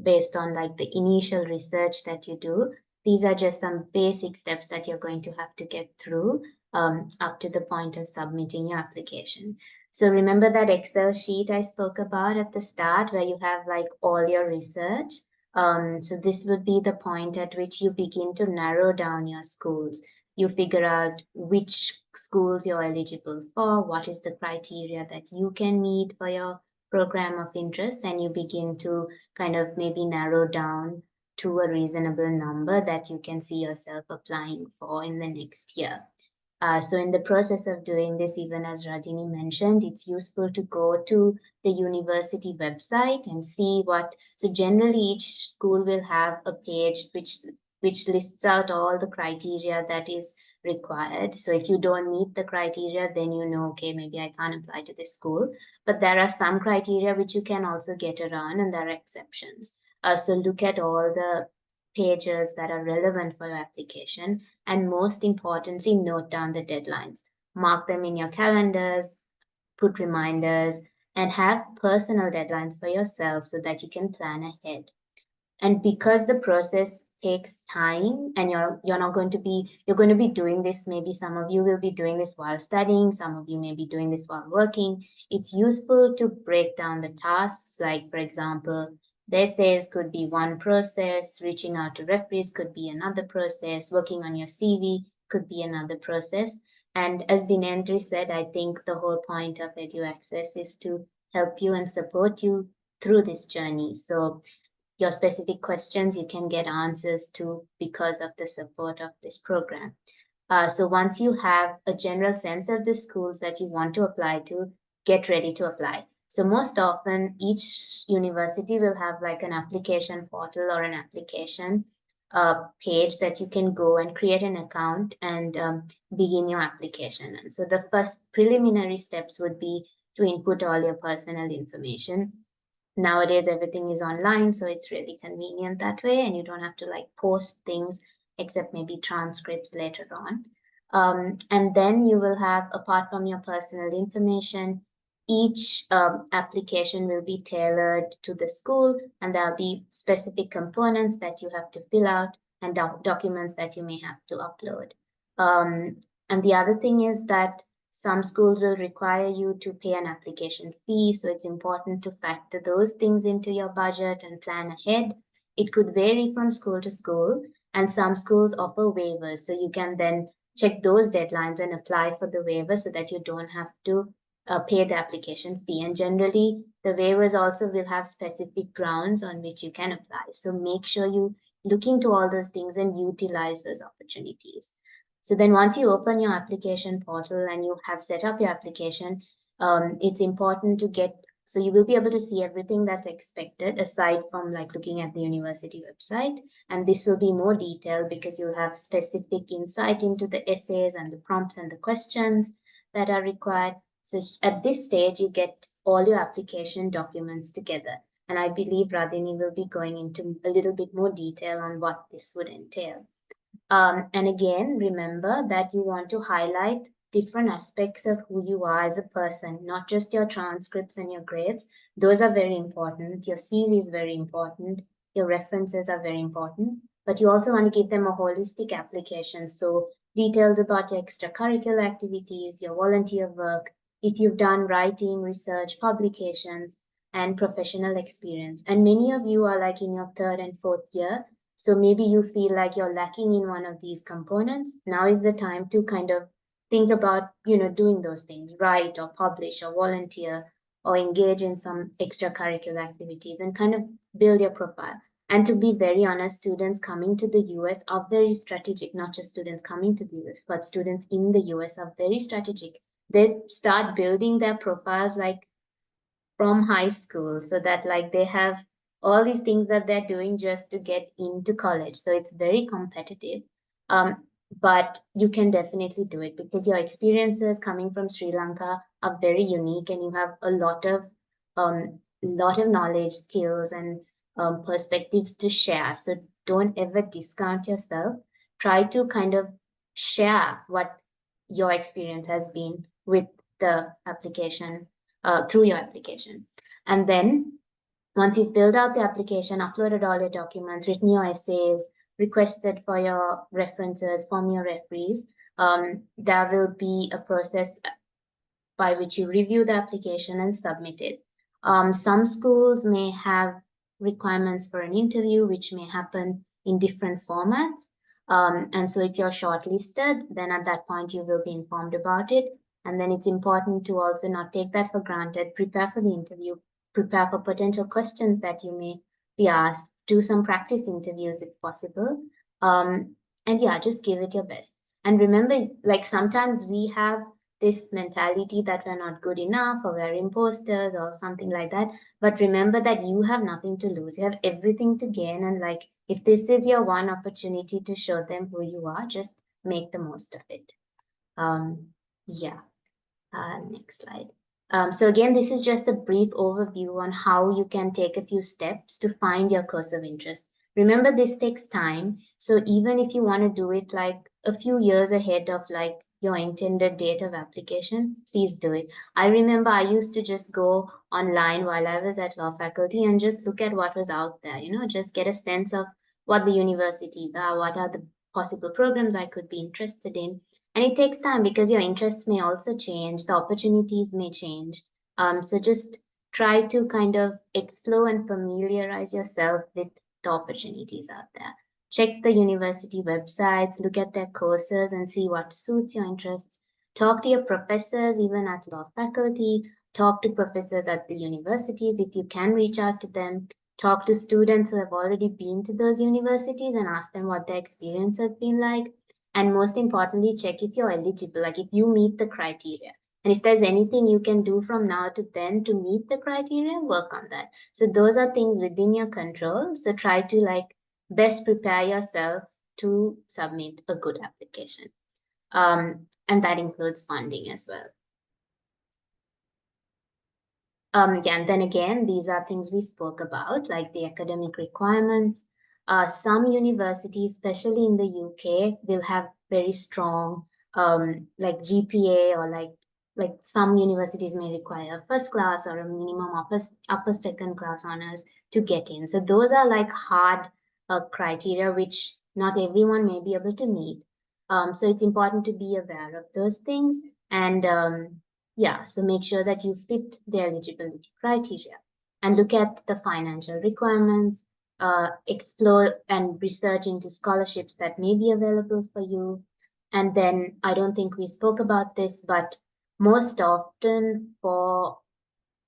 Speaker 3: based on like the initial research that you do, these are just some basic steps that you're going to have to get through up to the point of submitting your application. So remember that Excel sheet I spoke about at the start where you have like all your research? So this would be the point at which you begin to narrow down your schools. You figure out which schools you're eligible for, what is the criteria that you can meet for your program of interest, and you begin to kind of maybe narrow down to a reasonable number that you can see yourself applying for in the next year. So in the process of doing this, even as Radhini mentioned, it's useful to go to the university website and see so generally each school will have a page which lists out all the criteria that is required. So if you don't meet the criteria, then you know, okay, maybe I can't apply to this school. But there are some criteria which you can also get around, and there are exceptions. So look at all the pages that are relevant for your application, and most importantly, note down the deadlines. Mark them in your calendars, put reminders, and have personal deadlines for yourself so that you can plan ahead. And because the process takes time, and you're going to be doing this, maybe some of you will be doing this while studying, some of you may be doing this while working, it's useful to break down the tasks. Like, for example, the essays could be one process, reaching out to referees could be another process, working on your CV could be another process. And as Binendri said, I think the whole point of EduAccess is to help you and support you through this journey. So your specific questions you can get answers to because of the support of this program. So once you have a general sense of the schools that you want to apply to, get ready to apply. So most often each university will have like an application portal or an application page that you can go and create an account and begin your application. And so the first preliminary steps would be to input all your personal information. Nowadays, everything is online, so it's really convenient that way, and you don't have to like post things except maybe transcripts later on. And then you will have, apart from your personal information, each application will be tailored to the school, and there'll be specific components that you have to fill out and documents that you may have to upload. And the other thing is that some schools will require you to pay an application fee, so it's important to factor those things into your budget and plan ahead. It could vary from school to school, and some schools offer waivers, so you can then check those deadlines and apply for the waiver so that you don't have to pay the application fee. And generally, the waivers also will have specific grounds on which you can apply. So make sure you look into all those things and utilize those opportunities. So then once you open your application portal and you have set up your application, it's important to so you will be able to see everything that's expected aside from like looking at the university website. And this will be more detailed because you'll have specific insight into the essays and the prompts and the questions that are required. So at this stage, you get all your application documents together. And I believe Radhini will be going into a little bit more detail on what this would entail. And again, remember that you want to highlight different aspects of who you are as a person, not just your transcripts and your grades. Those are very important. Your CV is very important. Your references are very important. But you also want to give them a holistic application. So details about your extracurricular activities, your volunteer work, if you've done writing, research, publications, and professional experience. And many of you are like in your 3rd and 4th year. So maybe you feel like you're lacking in one of these components. Now is the time to kind of think about, doing those things, write or publish or volunteer or engage in some extracurricular activities and kind of build your profile. And to be very honest, students coming to the US are very strategic, not just students coming to the US, but students in the US are very strategic. They start building their profiles like from high school, so that like they have all these things that they're doing just to get into college. So it's very competitive. But you can definitely do it because your experiences coming from Sri Lanka are very unique, and you have a lot of knowledge, skills, and perspectives to share. So don't ever discount yourself. Try to kind of share what your experience has been with the application, through your application. And then once you've filled out the application, uploaded all your documents, written your essays, requested for your references from your referees, there will be a process by which you review the application and submit it. Some schools may have requirements for an interview, which may happen in different formats. And so if you're shortlisted, then at that point you will be informed about it. And then it's important to also not take that for granted, prepare for the interview, prepare for potential questions that you may be asked, do some practice interviews if possible. And yeah, just give it your best. And remember, like sometimes we have this mentality that we're not good enough or we're imposters or something like that. But remember that you have nothing to lose. You have everything to gain. And like, if this is your one opportunity to show them who you are, just make the most of it. Yeah. Next slide. So again, this is just a brief overview on how you can take a few steps to find your course of interest. Remember, this takes time. So even if you want to do it like a few years ahead of like your intended date of application, please do it. I remember I used to just go online while I was at law faculty and just look at what was out there, just get a sense of what the universities are, what are the possible programs I could be interested in. And it takes time because your interests may also change, the opportunities may change. So just try to kind of explore and familiarize yourself with the opportunities out there. Check the university websites, look at their courses and see what suits your interests. Talk to your professors, even at law faculty. Talk to professors at the universities if you can reach out to them. Talk to students who have already been to those universities and ask them what their experience has been like. And most importantly, check if you're eligible, like if you meet the criteria. And if there's anything you can do from now to then to meet the criteria, work on that. So those are things within your control. So try to like best prepare yourself to submit a good application. And that includes funding as well. Yeah, and then again, these are things we spoke about, like the academic requirements. Some universities, especially in the UK, will have very strong like GPA, or like some universities may require first class or a minimum upper second class honors to get in. So those are like hard criteria which not everyone may be able to meet. So it's important to be aware of those things. And yeah, so make sure that you fit the eligibility criteria and look at the financial requirements, explore and research into scholarships that may be available for you. And then I don't think we spoke about this, but most often for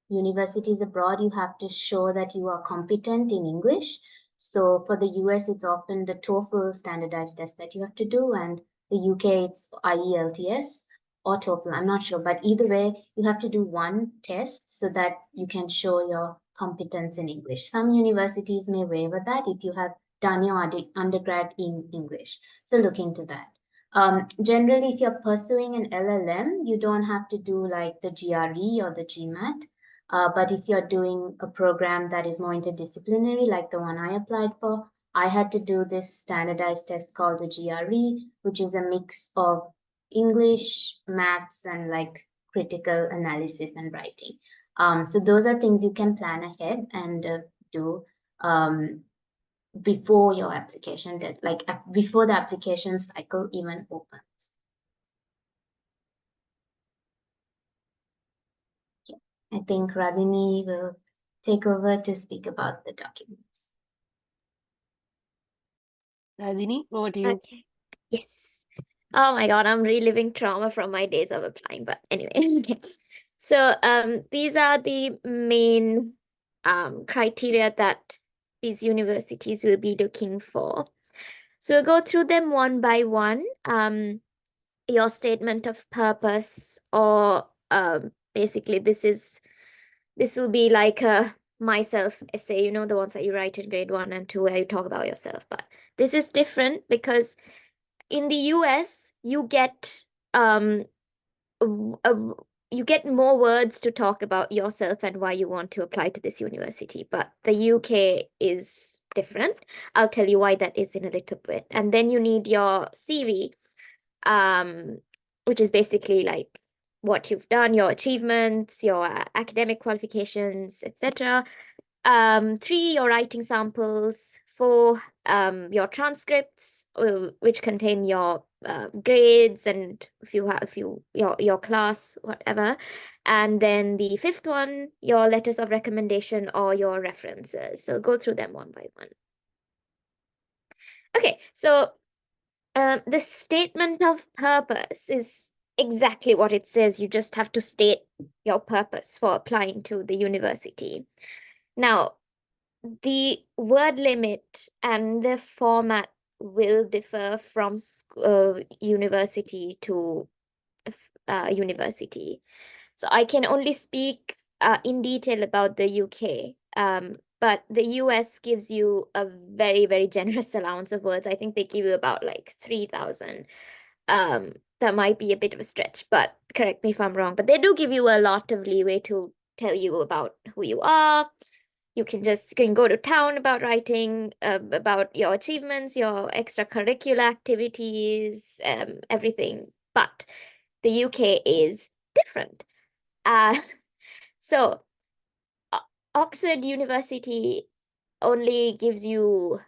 Speaker 3: universities abroad, you have to show that you are competent in English. So for the US, it's often the TOEFL standardized test that you have to do, and the UK, it's IELTS or TOEFL, I'm not sure, but either way, you have to do one test so that you can show your competence in English. Some universities may waiver that if you have done your undergrad in English. So look into that. Generally, if you're pursuing an LLM, you don't have to do like the GRE or the GMAT. But if you're doing a program that is more interdisciplinary, like the one I applied for, I had to do this standardized test called the GRE, which is a mix of English, maths, and like critical analysis and writing. So those are things you can plan ahead and do before your application, before the application cycle even opens. Yeah, I think Radhini will take over to speak about the documents.
Speaker 1: Radhini, over to you.
Speaker 4: Okay. Yes. Oh my God, I'm reliving trauma from my days of applying. But anyway, okay. So these are the main criteria that these universities will be looking for. So we'll go through them one by one. Your statement of purpose, or basically this will be like a myself essay, you know, the ones that you write in grade 1 and 2 where you talk about yourself. But this is different because in the US you get you get more words to talk about yourself and why you want to apply to this university, but the UK is different. I'll tell you why that is in a little bit. And then you need your CV, which is basically like what you've done, your achievements, your academic qualifications, etc. 3, your writing samples. 4, your transcripts, which contain your grades and your class, whatever. And then the 5th one, your letters of recommendation or your references. So go through them one by one. Okay, so the statement of purpose is exactly what it says. You just have to state your purpose for applying to the university. Now, the word limit and the format will differ from university to university. So I can only speak in detail about the UK. But the US gives you a very, very generous allowance of words. I think they give you about like 3,000. That might be a bit of a stretch, but correct me if I'm wrong. But they do give you a lot of leeway to tell you about who you are. You can go to town about writing, about your achievements, your extracurricular activities, everything. But the UK is different. So Oxford University only gives you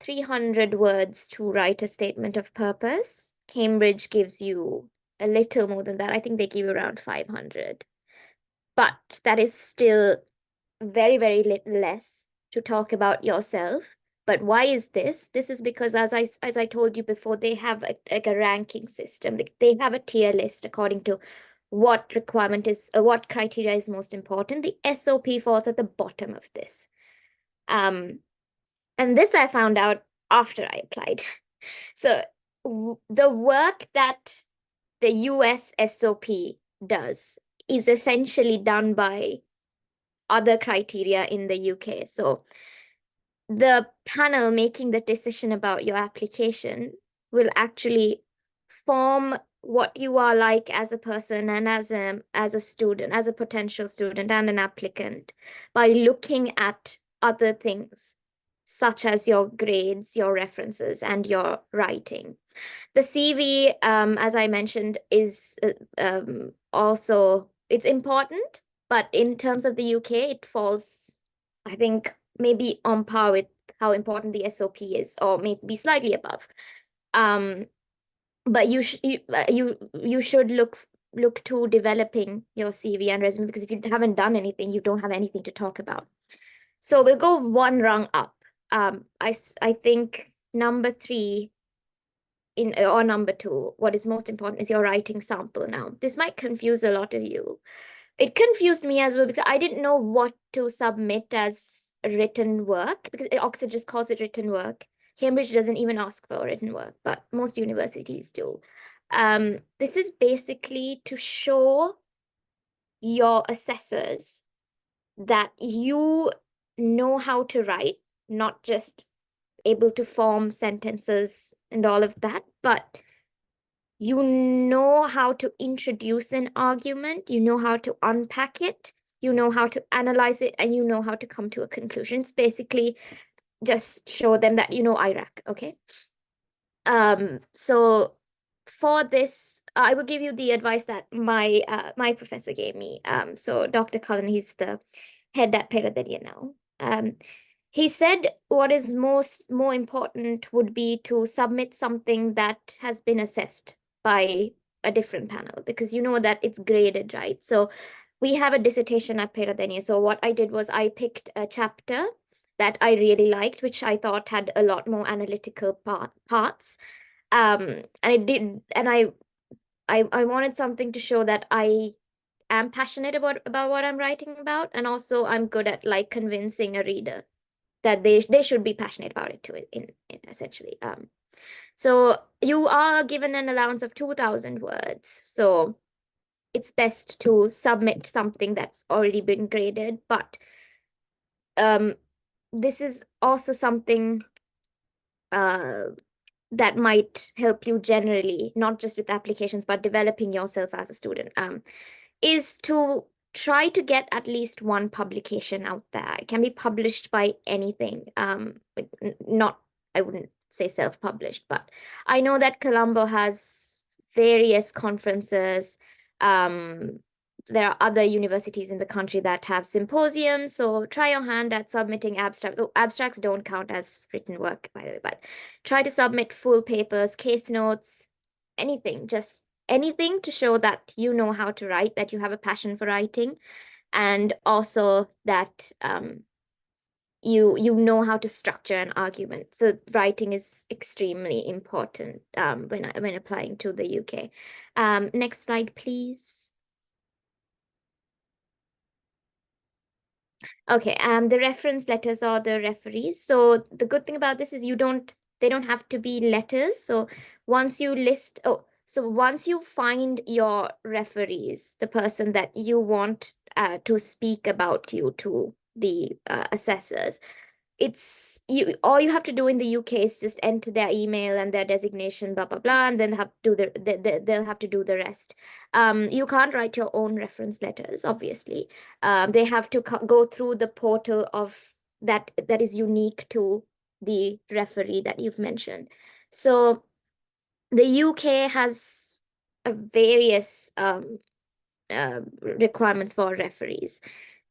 Speaker 4: 300 words to write a statement of purpose. Cambridge gives you a little more than that. I think they give you around 500. But that is still very, very less to talk about yourself. But why is this? This is because, as I told you before, they have a ranking system. They have a tier list according to what requirement is, what criteria is most important. The SOP falls at the bottom of this. And this I found out after I applied. So the work that the US SOP does is essentially done by other criteria in the UK. So the panel making the decision about your application will actually form what you are like as a person and as a student, as a potential student and an applicant, by looking at other things such as your grades, your references, and your writing. The CV, as I mentioned, is also, it's important, but in terms of the UK, it falls, I think, maybe on par with how important the SOP is, or maybe slightly above. But you should look to developing your CV and resume, because if you haven't done anything, you don't have anything to talk about. So we'll go one rung up. I think number 3 or number 2, what is most important is your writing sample. Now, this might confuse a lot of you. It confused me as well, because I didn't know what to submit as written work, because Oxford just calls it written work. Cambridge doesn't even ask for written work, but most universities do. This is basically to show your assessors that you know how to write, not just able to form sentences and all of that, but you know how to introduce an argument, you know how to unpack it, you know how to analyze it, and you know how to come to a conclusion. It's basically just show them that you know Iraq, okay? So for this, I will give you the advice that my my professor gave me. So Dr. Cullen, he's the head at Peradeniya now. He said what is more important would be to submit something that has been assessed by a different panel, because you know that it's graded, right? So we have a dissertation at Peradeniya. So what I did was I picked a chapter that I really liked, which I thought had a lot more analytical parts. And I wanted something to show that I am passionate about what I'm writing about, and also I'm good at like convincing a reader that they should be passionate about it too, in essentially. So you are given an allowance of 2,000 words. So it's best to submit something that's already been graded. But this is also something that might help you generally, not just with applications, but developing yourself as a student, is to try to get at least one publication out there. It can be published by anything. Not, I wouldn't say self-published, but I know that Colombo has various conferences. There are other universities in the country that have symposiums, so try your hand at submitting abstracts. So abstracts don't count as written work, by the way, but try to submit full papers, case notes, anything, just anything to show that you know how to write, that you have a passion for writing, and also that you know how to structure an argument. So writing is extremely important when applying to the UK. Next slide, please. Okay, the reference letters or the referees. So the good thing about this is they don't have to be letters. So once you once you find your referees, the person that you want to speak about you to the assessors, all you have to do in the UK is just enter their email and their designation, blah blah blah, and then they'll have to do the rest. You can't write your own reference letters, obviously. They have to go through the portal of that is unique to the referee that you've mentioned. So the UK has various requirements for referees.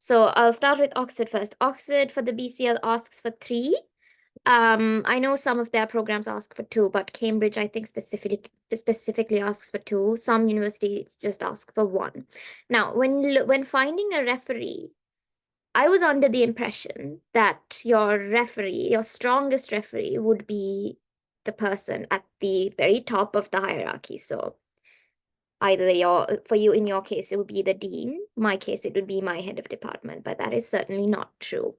Speaker 4: So I'll start with Oxford first. Oxford for the BCL asks for 3. I know some of their programs ask for 2, but Cambridge, I think, specifically asks for 2. Some universities just ask for 1. Now, when finding a referee, I was under the impression that your strongest referee would be the person at the very top of the hierarchy. So either for you, in your case, it would be the dean. My case, it would be my head of department, but that is certainly not true.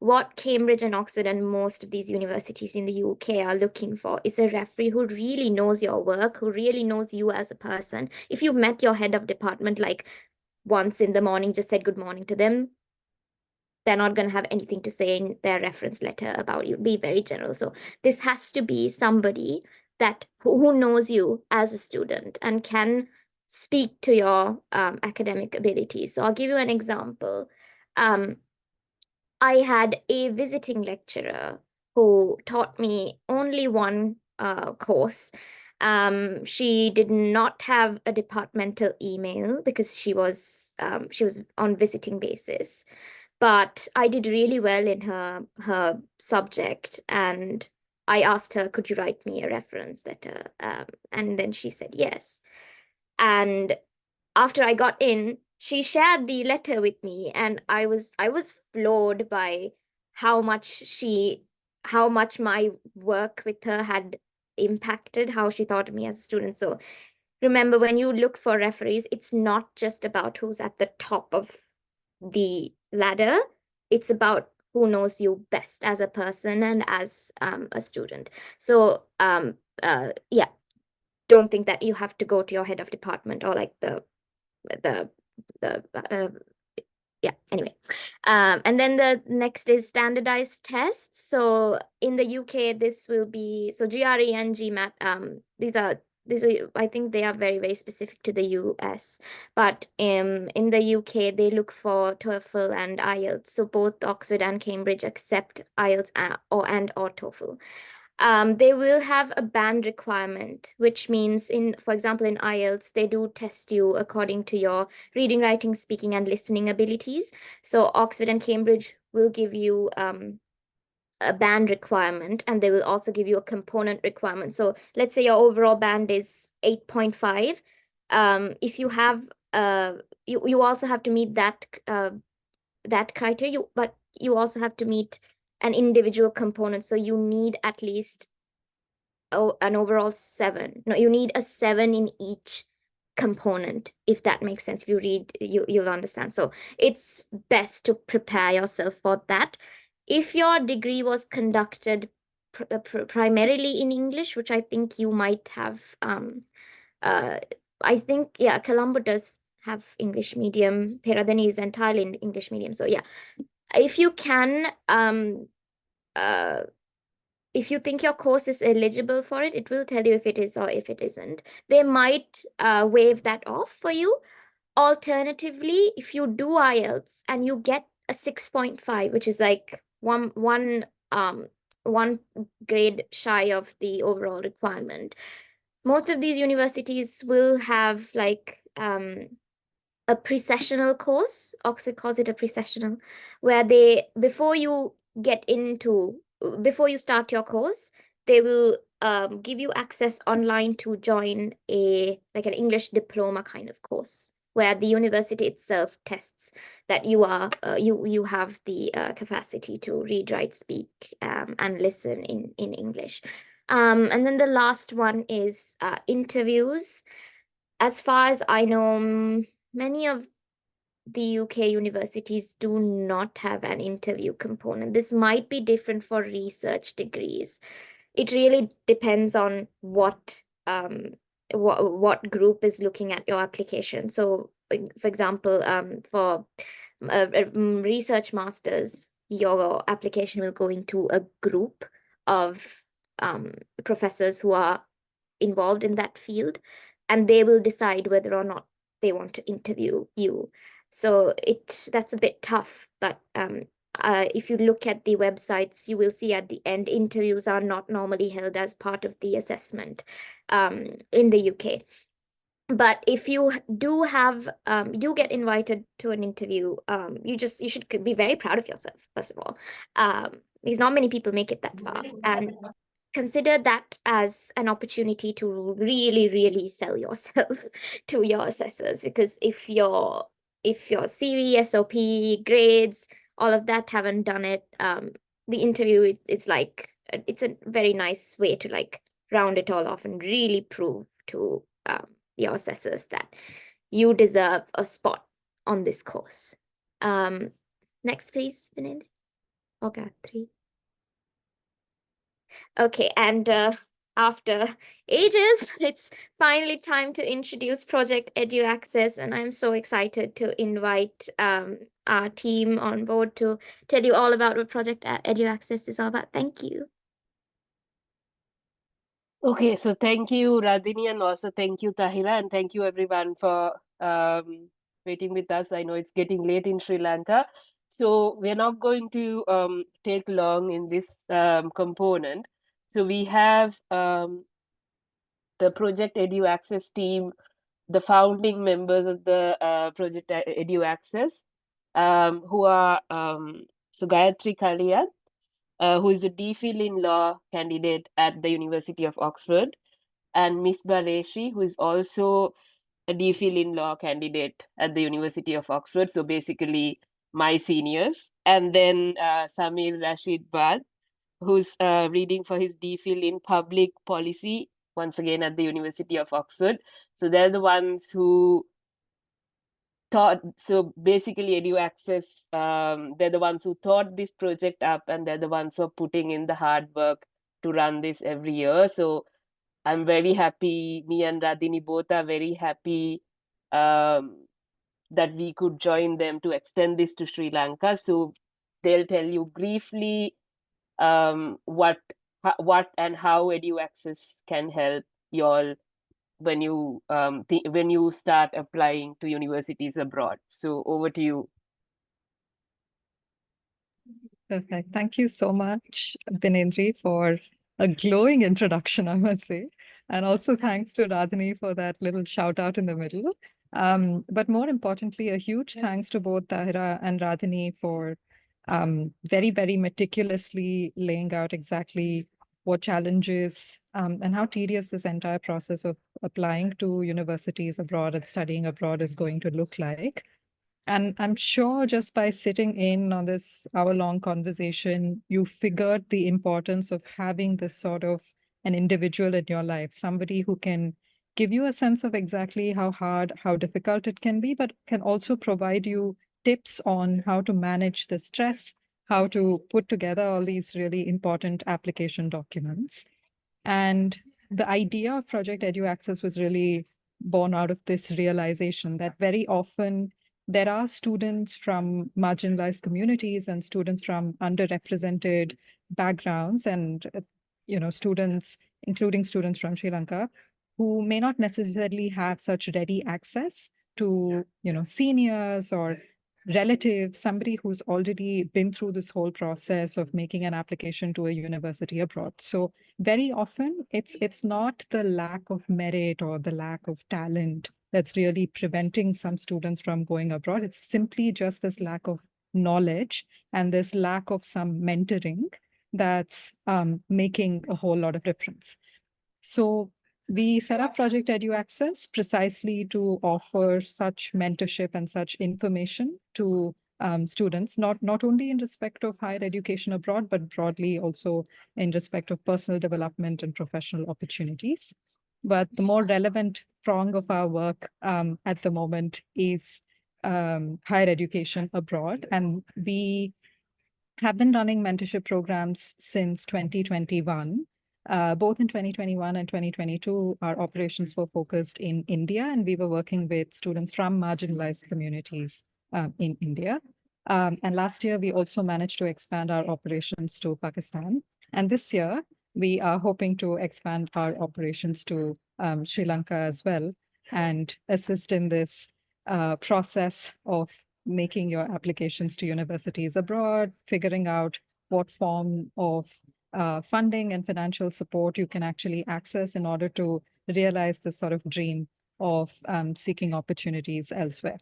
Speaker 4: What Cambridge and Oxford and most of these universities in the UK are looking for is a referee who really knows your work, who really knows you as a person. If you've met your head of department like once in the morning, just said good morning to them, they're not going to have anything to say in their reference letter about you. Be very general. So this has to be somebody who knows you as a student and can speak to your academic abilities. So I'll give you an example. I had a visiting lecturer who taught me only one course. She did not have a departmental email because she was on visiting basis. But I did really well in her subject, and I asked her, could you write me a reference letter? And then she said yes. And after I got in, she shared the letter with me, and I was floored by how much my work with her had impacted how she thought of me as a student. So remember, when you look for referees, it's not just about who's at the top of the ladder. It's about who knows you best as a person and as a student. So yeah, don't think that you have to go to your head of department or like yeah, anyway. And then the next is standardized tests. So in the UK, this will be, so GRE and GMAT, these are, I think they are very, very specific to the US. But in the UK, they look for TOEFL and IELTS. So both Oxford and Cambridge accept IELTS or TOEFL. They will have a band requirement, which means for example, in IELTS, they do test you according to your reading, writing, speaking, and listening abilities. So Oxford and Cambridge will give you a band requirement, and they will also give you a component requirement. So let's say your overall band is 8.5. If you have, you also have to meet that criteria, but you also have to meet an individual component. So you need at least an overall 7. No, you need a 7 in each component, if that makes sense. If you read, you'll understand. So it's best to prepare yourself for that. If your degree was conducted primarily in English, which I think you might have, I think, yeah, Colombo does have English medium. Radhini is entirely in English medium. So yeah, if you can, if you think your course is eligible for it, it will tell you if it is or if it isn't. They might waive that off for you. Alternatively, if you do IELTS and you get a 6.5, which is like one grade shy of the overall requirement, most of these universities will have like a pre-sessional course. Oxford calls it a pre-sessional, where they, before you start your course, they will give you access online to join an English diploma kind of course, where the university itself tests that you are you have the capacity to read, write, speak, and listen in English. And then the last one is interviews. As far as I know, many of the UK universities do not have an interview component. This might be different for research degrees. It really depends on what group is looking at your application. So, for example, for research masters, your application will go into a group of professors who are involved in that field, and they will decide whether or not they want to interview you. So that's a bit tough, but if you look at the websites, you will see at the end, interviews are not normally held as part of the assessment in the UK. But if you do get invited to an interview, you should be very proud of yourself, first of all, because not many people make it that far, and consider that as an opportunity to really, really sell yourself to your assessors. Because if your CV, SOP, grades, all of that haven't done it, the interview, it's a very nice way to like round it all off and really prove to your assessors that you deserve a spot on this course. Next, please, Vinay. Okay, 3. Okay, and after ages, it's finally time to introduce Project EduAccess, and I'm so excited to invite our team on board to tell you all about what Project EduAccess is all about. Thank you.
Speaker 1: Okay, so thank you, Radhini, and also thank you, Thahira, and thank you everyone for waiting with us. I know it's getting late in Sri Lanka, so we're not going to take long in this component. So we have the Project EduAccess team, the founding members of the Project EduAccess, who are so Gayatri Cader, who is a DPhil in law candidate at the University of Oxford, and Miss Bareshi, who is also a DPhil in law candidate at the University of Oxford. So basically my seniors. And then Samir Rashid Bad, who's reading for his DPhil in public policy, once again at the University of Oxford. So they're the ones who thought, so basically EduAccess, they're the ones who thought this project up, and they're the ones who are putting in the hard work to run this every year. So I'm very happy, me and Radhini both are very happy that we could join them to extend this to Sri Lanka. So they'll tell you briefly what and how EduAccess can help y'all when you start applying to universities abroad. So over to you.
Speaker 5: Perfect. Thank you so much, Binendri, for a glowing introduction, I must say. And also thanks to Radhini for that little shout out in the middle. But more importantly, a huge thanks to both Thahira and Radhini for very, very meticulously laying out exactly what challenges and how tedious this entire process of applying to universities abroad and studying abroad is going to look like. And I'm sure just by sitting in on this hour-long conversation, you figured the importance of having this sort of an individual in your life, somebody who can give you a sense of exactly how hard, how difficult it can be, but can also provide you tips on how to manage the stress, how to put together all these really important application documents. And the idea of Project EduAccess was really born out of this realization that very often there are students from marginalized communities and students from underrepresented backgrounds and students, including students from Sri Lanka, who may not necessarily have such ready access to seniors or relatives, somebody who's already been through this whole process of making an application to a university abroad. So very often it's not the lack of merit or the lack of talent that's really preventing some students from going abroad. It's simply just this lack of knowledge and this lack of some mentoring that's making a whole lot of difference. So we set up Project EduAccess precisely to offer such mentorship and such information to students, not only in respect of higher education abroad, but broadly also in respect of personal development and professional opportunities. But the more relevant prong of our work at the moment is higher education abroad. And we have been running mentorship programs since 2021. Both in 2021 and 2022, our operations were focused in India, and we were working with students from marginalized communities in India. And last year, we also managed to expand our operations to Pakistan. And this year, we are hoping to expand our operations to Sri Lanka as well and assist in this process of making your applications to universities abroad, figuring out what form of funding and financial support you can actually access in order to realize this sort of dream of seeking opportunities elsewhere.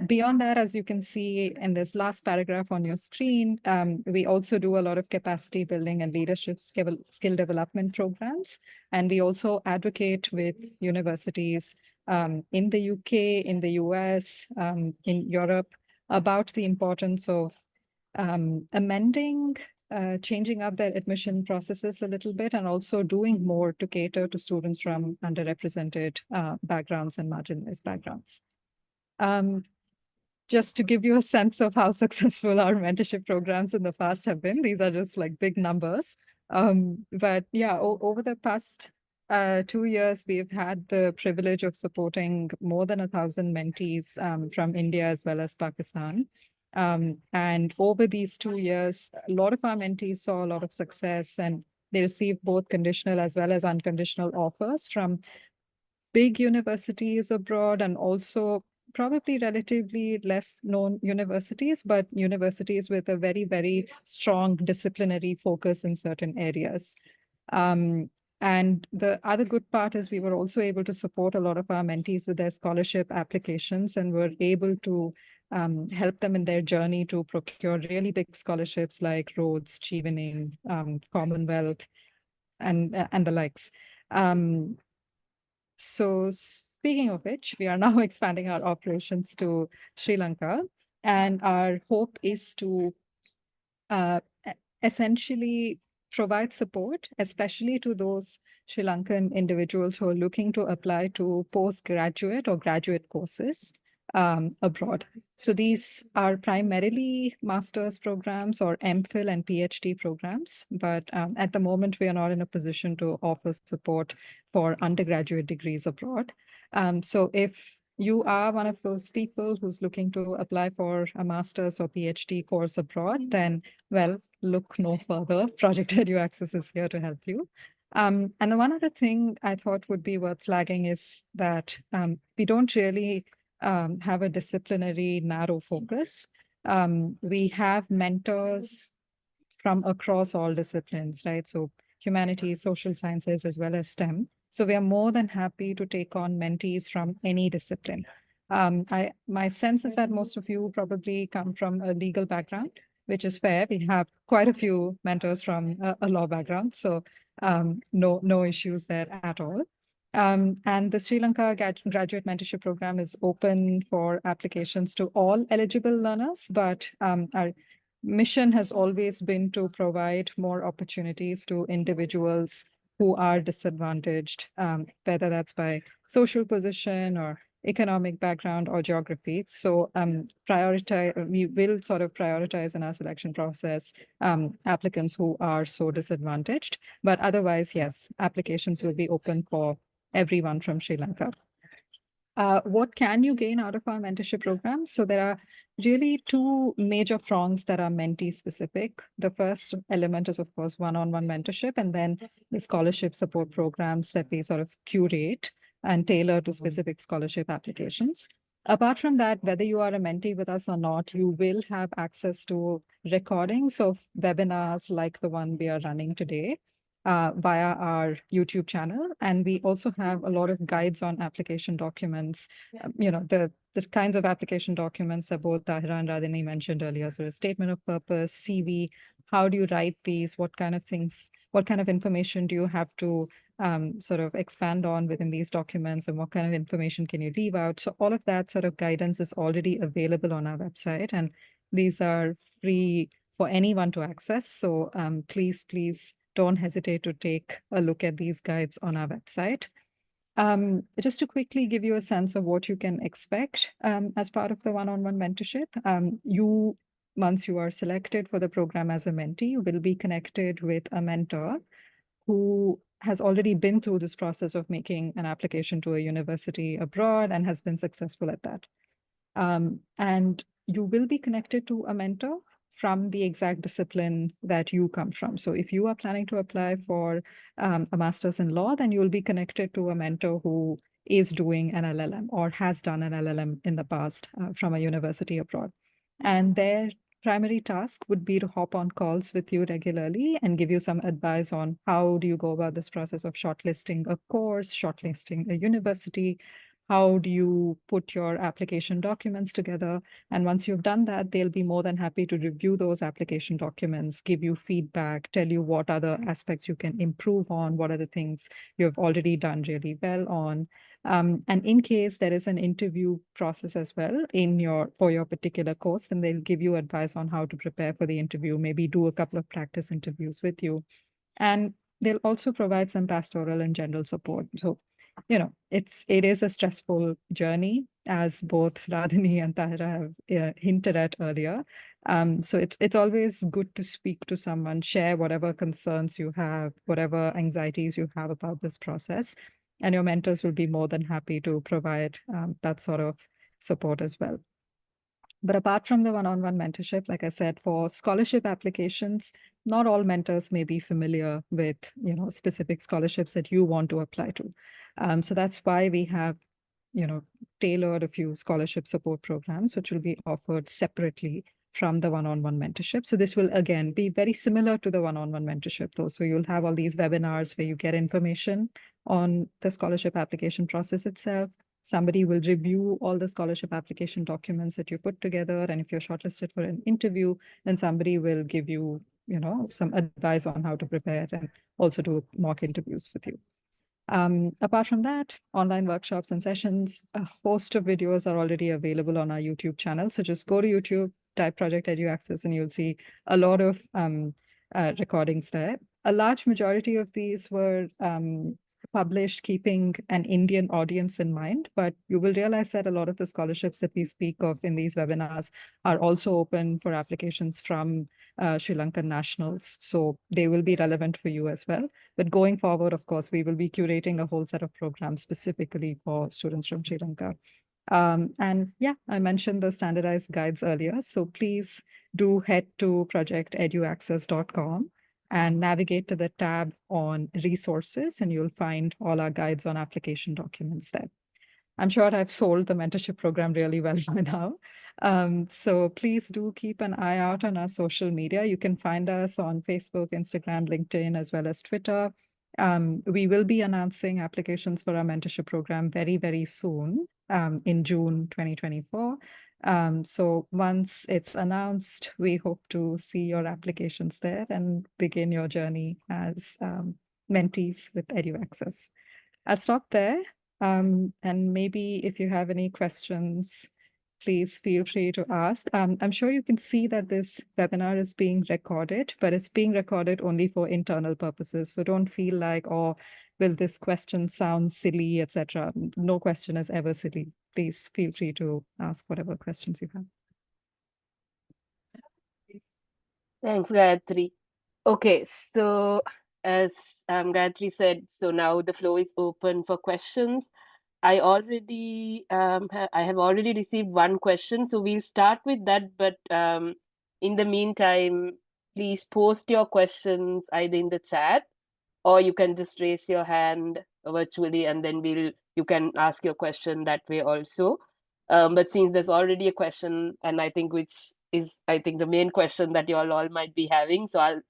Speaker 5: Beyond that, as you can see in this last paragraph on your screen, we also do a lot of capacity building and leadership skill development programs. And we also advocate with universities in the UK, in the US, in Europe, about the importance of amending, changing up their admission processes a little bit, and also doing more to cater to students from underrepresented backgrounds and marginalized backgrounds. Just to give you a sense of how successful our mentorship programs in the past have been, these are just like big numbers. But yeah, over the past 2 years, we've had the privilege of supporting more than 1,000 mentees from India as well as Pakistan. And over these 2 years, a lot of our mentees saw a lot of success, and they received both conditional as well as unconditional offers from big universities abroad, and also probably relatively less known universities, but universities with a very, very strong disciplinary focus in certain areas. And the other good part is we were also able to support a lot of our mentees with their scholarship applications, and were able to help them in their journey to procure really big scholarships like Rhodes, Chevening, Commonwealth, and the likes. So speaking of which, we are now expanding our operations to Sri Lanka, and our hope is to essentially provide support, especially to those Sri Lankan individuals who are looking to apply to postgraduate or graduate courses abroad. So these are primarily master's programs or MPhil and PhD programs, but at the moment we are not in a position to offer support for undergraduate degrees abroad. So if you are one of those people who's looking to apply for a master's or PhD course abroad, then, well, look no further. Project EduAccess is here to help you. And the one other thing I thought would be worth flagging is that we don't really have a disciplinary narrow focus. We have mentors from across all disciplines, right? So humanities, social sciences, as well as STEM. So we are more than happy to take on mentees from any discipline. My sense is that most of you probably come from a legal background, which is fair. We have quite a few mentors from a law background, so no issues there at all. And the Sri Lanka Graduate Mentorship Program is open for applications to all eligible learners, but our mission has always been to provide more opportunities to individuals who are disadvantaged, whether that's by social position or economic background or geography. So we will sort of prioritize in our selection process applicants who are so disadvantaged. But otherwise, yes, applications will be open for everyone from Sri Lanka. What can you gain out of our mentorship program? So there are really two major prongs that are mentee specific. The first element is, of course, one-on-one mentorship, and then the scholarship support programs that we sort of curate and tailor to specific scholarship applications. Apart from that, whether you are a mentee with us or not, you will have access to recordings of webinars like the one we are running today via our YouTube channel. And we also have a lot of guides on application documents, the kinds of application documents that both Thahira and Radhini mentioned earlier. So a statement of purpose, CV, how do you write these? What kind of things, what kind of information do you have to sort of expand on within these documents, and what kind of information can you leave out? So all of that sort of guidance is already available on our website, and these are free for anyone to access. So please don't hesitate to take a look at these guides on our website. Just to quickly give you a sense of what you can expect as part of the one-on-one mentorship, once you are selected for the program as a mentee, you will be connected with a mentor who has already been through this process of making an application to a university abroad and has been successful at that. And you will be connected to a mentor from the exact discipline that you come from. So if you are planning to apply for a master's in law, then you will be connected to a mentor who is doing an LLM or has done an LLM in the past from a university abroad. And their primary task would be to hop on calls with you regularly and give you some advice on how do you go about this process of shortlisting a course, shortlisting a university, how do you put your application documents together? And once you've done that, they'll be more than happy to review those application documents, give you feedback, tell you what other aspects you can improve on, what are the things you've already done really well on. And in case there is an interview process as well for your particular course, then they'll give you advice on how to prepare for the interview, maybe do a couple of practice interviews with you. And they'll also provide some pastoral and general support. So it is a stressful journey, as both Radhini and Thahira have hinted at earlier. So it's always good to speak to someone, share whatever concerns you have, whatever anxieties you have about this process, and your mentors will be more than happy to provide that sort of support as well. But apart from the one-on-one mentorship, like I said, for scholarship applications, not all mentors may be familiar with specific scholarships that you want to apply to. So that's why we have tailored a few scholarship support programs, which will be offered separately from the one-on-one mentorship. So this will again be very similar to the one-on-one mentorship though. So you'll have all these webinars where you get information on the scholarship application process itself. Somebody will review all the scholarship application documents that you put together. And if you're shortlisted for an interview, then somebody will give you, some advice on how to prepare and also do mock interviews with you. Apart from that, online workshops and sessions, a host of videos are already available on our YouTube channel. So just go to YouTube, type Project EduAccess, and you'll see a lot of recordings there. A large majority of these were published keeping an Indian audience in mind, but you will realize that a lot of the scholarships that we speak of in these webinars are also open for applications from Sri Lankan nationals. So they will be relevant for you as well. But going forward, of course, we will be curating a whole set of programs specifically for students from Sri Lanka. And yeah, I mentioned the standardized guides earlier. So please do head to projecteduaccess.com and navigate to the tab on resources, and you'll find all our guides on application documents there. I'm sure I've sold the mentorship program really well by now. So please do keep an eye out on our social media. You can find us on Facebook, Instagram, LinkedIn, as well as Twitter. We will be announcing applications for our mentorship program very, very soon in June 2024. So once it's announced, we hope to see your applications there and begin your journey as mentees with EduAccess. I'll stop there. And maybe if you have any questions, please feel free to ask. I'm sure you can see that this webinar is being recorded, but it's being recorded only for internal purposes. So don't feel like, oh, will this question sound silly, etc. No question is ever silly. Please feel free to ask whatever questions you have.
Speaker 1: Thanks, Gayatri. Okay, so as Gayatri said, so now the floor is open for questions. I have already received one question, so we'll start with that. But in the meantime, please post your questions either in the chat, or you can just raise your hand virtually, and then you can ask your question that way also. But since there's already a question, and I think which is the main question that you all might be having, so I'll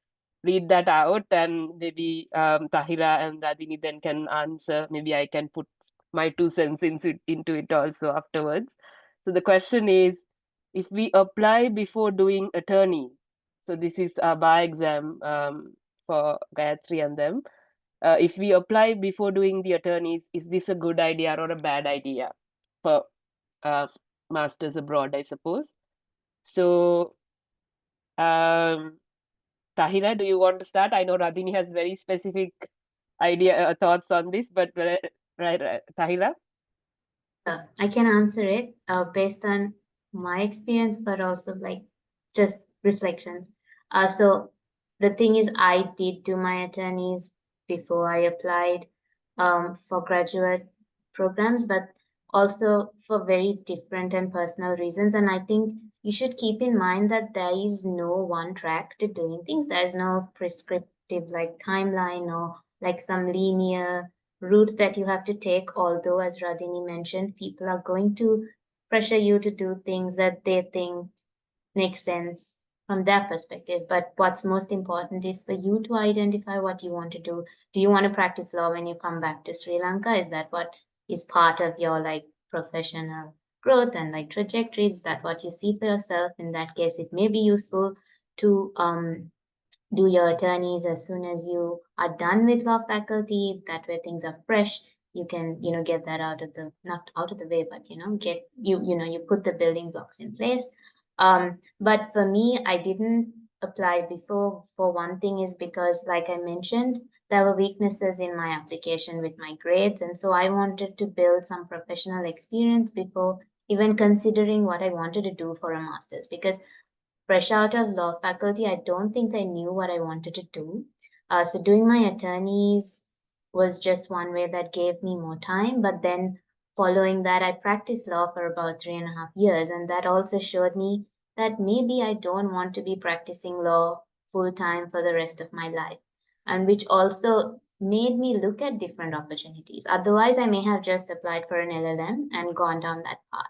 Speaker 1: read that out, and maybe Thahira and Radhini then can answer. Maybe I can put my 2 cents into it also afterwards. So the question is, if we apply before doing attorney, so this is a bar exam for Gayatri and them. If we apply before doing the attorneys, is this a good idea or a bad idea for masters abroad, I suppose? So, Tahira, do you want to start? I know Radhini has very specific thoughts on this, but right, Tahira?
Speaker 3: I can answer it based on my experience, but also like just reflections. So the thing is, I did do my attorneys before I applied for graduate programs, but also for very different and personal reasons. And I think you should keep in mind that there is no one track to doing things. There is no prescriptive like timeline or like some linear route that you have to take, although as Radhini mentioned, people are going to pressure you to do things that they think make sense from their perspective. But what's most important is for you to identify what you want to do. Do you want to practice law when you come back to Sri Lanka? Is that what is part of your like professional growth and like trajectory? Is that what you see for yourself? In that case, it may be useful to do your attorneys as soon as you are done with law faculty. That way things are fresh. You can, get that not out of the way, but, get, you put the building blocks in place. But for me, I didn't apply before. For one thing is because, like I mentioned, there were weaknesses in my application with my grades. And so I wanted to build some professional experience before even considering what I wanted to do for a master's, because fresh out of law faculty, I don't think I knew what I wanted to do. So doing my attorneys was just one way that gave me more time. But then following that, I practiced law for about 3.5 years. And that also showed me that maybe I don't want to be practicing law full time for the rest of my life. And which also made me look at different opportunities. Otherwise, I may have just applied for an LLM and gone down that path.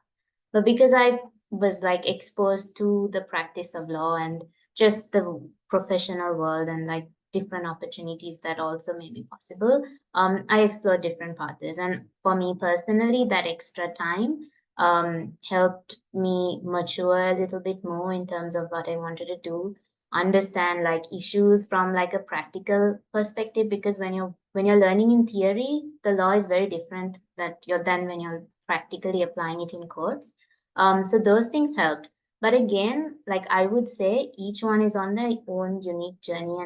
Speaker 3: But because I was like exposed to the practice of law and just the professional world and like different opportunities that also may be possible, I explored different paths. And for me personally, that extra time helped me mature a little bit more in terms of what I wanted to do, understand like issues from like a practical perspective, because when you're learning in theory, the law is very different than when you're practically applying it in courts. So those things helped. But again, like I would say, each one is on their own unique journey.